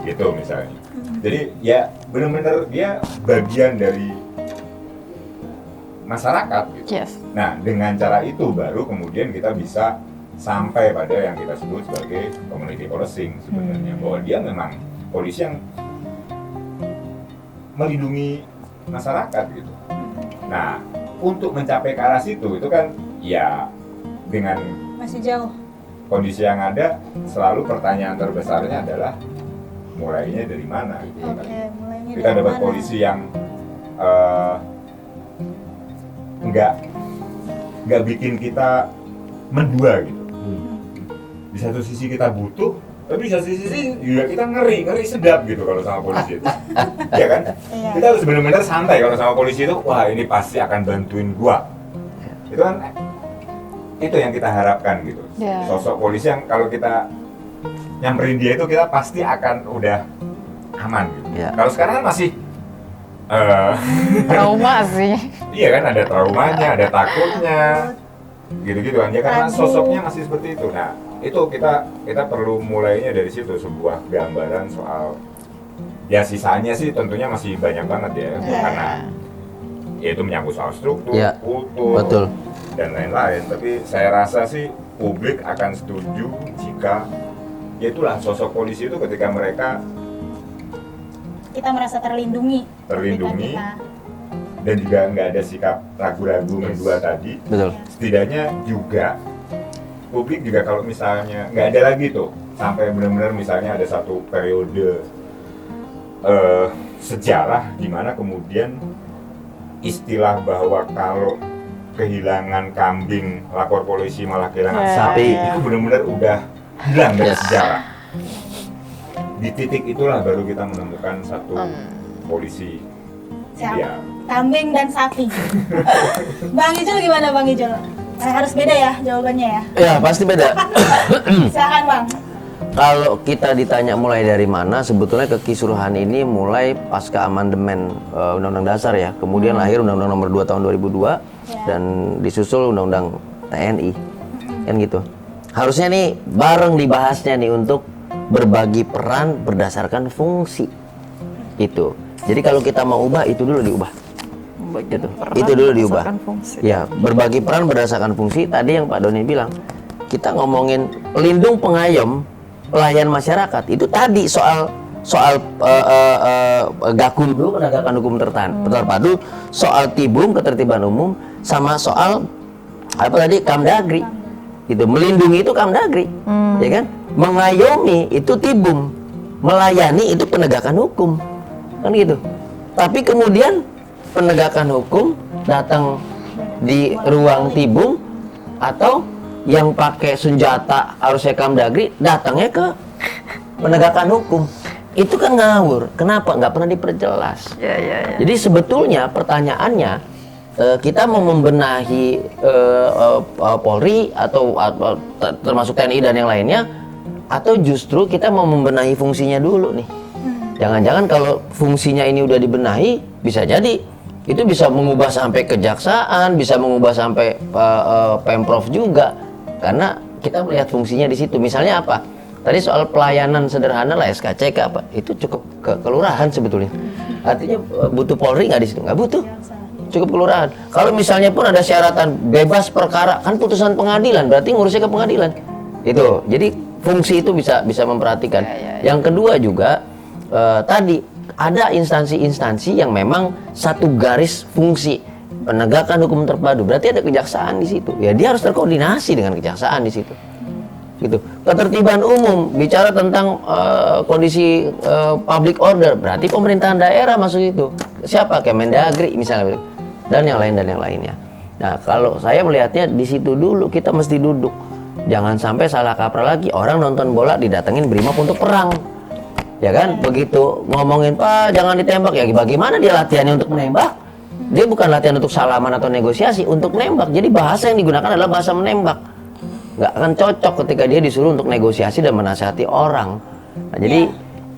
Gitu misalnya. Jadi ya benar-benar dia bagian dari masyarakat gitu. Nah, dengan cara itu baru kemudian kita bisa sampai pada yang kita sebut sebagai community policing sebenarnya, bahwa dia memang polisi yang melindungi masyarakat gitu. Nah, untuk mencapai ke arah situ itu kan ya dengan Masih jauh. kondisi yang ada, selalu pertanyaan terbesarnya adalah mulainya dari mana gitu kan. Oke, mulainya Kita dari dapat mana? polisi yang nggak bikin kita mendua gitu. Di satu sisi kita butuh, tapi di satu sisi juga kita ngeri sedap gitu kalau sama polisi itu. Iya kan? Iya. Kita harus benar-benar santai kalau sama polisi itu. Wah, ini pasti akan bantuin gua. Itu kan itu yang kita harapkan gitu. Iya. Sosok polisi yang kalau kita nyamperin dia itu kita pasti akan udah aman gitu. Iya. Kalau sekarang kan masih Trauma sih. iya kan, ada traumanya, ada takutnya, gitu-gitu kan. Ya karena Ragu. sosoknya masih seperti itu. Nah, itu kita perlu mulainya dari situ, sebuah gambaran soal ya sisanya sih tentunya masih banyak banget ya, karena ya itu menyangkut soal struktur, Ya, kultur, betul. dan lain-lain. Tapi saya rasa sih publik akan setuju jika ya itulah sosok polisi itu ketika mereka Kita merasa terlindungi. terlindungi Kita. dan juga nggak ada sikap ragu-ragu mendua tadi. Betul. Setidaknya juga publik juga kalau misalnya nggak ada lagi tuh sampai benar-benar misalnya ada satu periode sejarah di mana kemudian istilah bahwa kalau kehilangan kambing lapor polisi malah kehilangan Ya, sapi ya. itu benar-benar udah hilang dari Yes. sejarah. Di titik itulah baru kita menemukan satu polisi Siap. ya Kambing dan sapi. Bang Ijul gimana Bang Ijul? Harus beda ya jawabannya ya. Ya pasti beda. Silakan Bang. Kalau kita ditanya mulai dari mana, sebetulnya kekisruhan ini mulai pasca amandemen Undang-Undang Dasar ya. Kemudian lahir Undang-Undang Nomor 2 Tahun 2002 dan disusul Undang-Undang TNI. Kan gitu. Harusnya nih bareng dibahasnya nih untuk berbagi peran berdasarkan fungsi. Itu. Jadi kalau kita mau ubah itu dulu diubah. Gitu. Itu dulu diubah. Ya, berbagi peran berdasarkan fungsi. Tadi yang Pak Doni bilang, kita ngomongin pelindung pengayom, pelayan masyarakat. Itu tadi soal Gakum dulu, penegakan hukum terpadu, soal Tibum, ketertiban umum, sama soal apa tadi Kamdagri. Gitu. Melindungi itu Kamdagri, ya kan? Mengayomi itu Tibum, melayani itu penegakan hukum, kan gitu. Tapi kemudian penegakan hukum datang di ruang Tibum atau yang pakai senjata harusnya Kamdagri datangnya ke penegakan hukum. Itu kan ngawur. Kenapa? Nggak pernah diperjelas. Jadi sebetulnya pertanyaannya kita mau membenahi Polri atau termasuk TNI dan yang lainnya, atau justru kita mau membenahi fungsinya dulu nih. Jangan-jangan kalau fungsinya ini udah dibenahi, bisa jadi itu bisa mengubah sampai kejaksaan, bisa mengubah sampai Pemprov juga, karena kita melihat fungsinya di situ. Misalnya apa? Tadi soal pelayanan sederhana lah SKCK apa? Itu cukup ke kelurahan sebetulnya. Artinya butuh Polri nggak di situ? Nggak butuh. Cukup kelurahan. Kalau misalnya pun ada syaratan bebas perkara, kan putusan pengadilan, berarti ngurusnya ke pengadilan. Itu. Jadi fungsi itu bisa memperhatikan. Yang kedua juga tadi ada instansi-instansi yang memang satu garis fungsi penegakan hukum terpadu. Berarti ada kejaksaan di situ. Ya dia harus terkoordinasi dengan kejaksaan di situ. Gitu. Ketertiban umum bicara tentang kondisi public order, berarti pemerintahan daerah masuk itu. Siapa? Kemendagri misalnya, dan yang lainnya. Nah, kalau saya melihatnya di situ dulu kita mesti duduk. Jangan sampai salah kaprah lagi, orang nonton bola didatengin Brimob untuk perang. Ya kan? Begitu ngomongin, "Pak, jangan ditembak." Ya bagaimana dia latihannya untuk menembak? Dia bukan latihan untuk salaman atau negosiasi, untuk menembak. Jadi bahasa yang digunakan adalah bahasa menembak. Nggak akan cocok ketika dia disuruh untuk negosiasi dan menasihati orang. Nah, jadi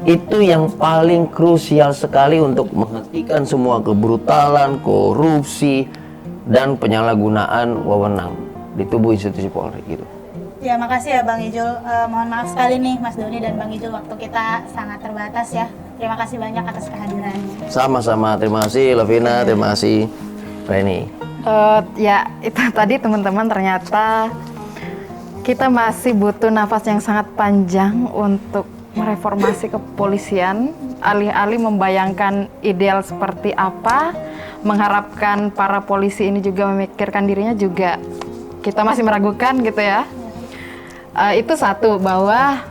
itu yang paling krusial sekali untuk menghentikan semua kebrutalan, korupsi, dan penyalahgunaan wewenang di tubuh institusi Polri gitu. Ya, makasih ya Bang Ijul. Mohon maaf sekali nih Mas Doni dan Bang Ijul, waktu kita sangat terbatas ya. Terima kasih banyak atas kehadirannya. Sama-sama, terima kasih Lovina, terima kasih Reni. Ya, itu tadi teman-teman, ternyata kita masih butuh nafas yang sangat panjang untuk mereformasi kepolisian, alih-alih membayangkan ideal seperti apa, mengharapkan para polisi ini juga memikirkan dirinya juga kita masih meragukan gitu ya. Itu satu, bahwa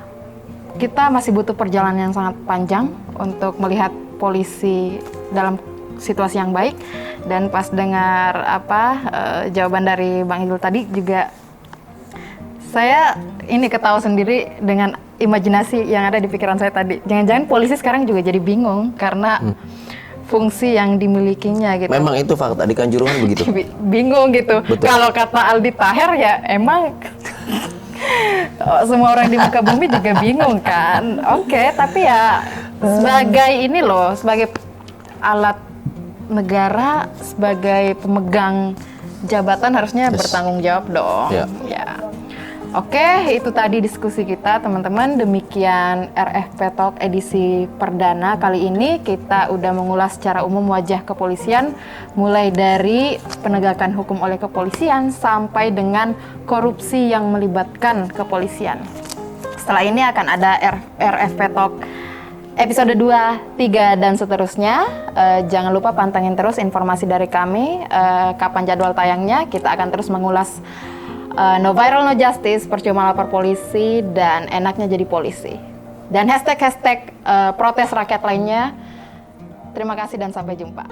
kita masih butuh perjalanan yang sangat panjang untuk melihat polisi dalam situasi yang baik. Dan pas dengar jawaban dari Bang Idul tadi juga, saya ini ketawa sendiri dengan imajinasi yang ada di pikiran saya tadi. Jangan-jangan polisi sekarang juga jadi bingung karena fungsi yang dimilikinya gitu. Memang itu fakta di Kanjuruhan begitu. Bingung gitu. Betul. Kalau kata Aldi Taher ya emang semua orang di muka bumi juga bingung kan. Oke, tapi ya sebagai ini loh, sebagai alat negara, sebagai pemegang jabatan harusnya bertanggung jawab dong. Ya. Oke, itu tadi diskusi kita teman-teman. Demikian RFP Talk edisi perdana kali ini. Kita udah mengulas secara umum wajah kepolisian, mulai dari penegakan hukum oleh kepolisian sampai dengan korupsi yang melibatkan kepolisian. Setelah ini akan ada RFP Talk episode 2, 3, dan seterusnya. Jangan lupa pantengin terus informasi dari kami, kapan jadwal tayangnya. Kita akan terus mengulas No Viral No Justice, percuma lapor polisi, dan enaknya jadi polisi. Dan hashtag protes rakyat lainnya. Terima kasih dan sampai jumpa.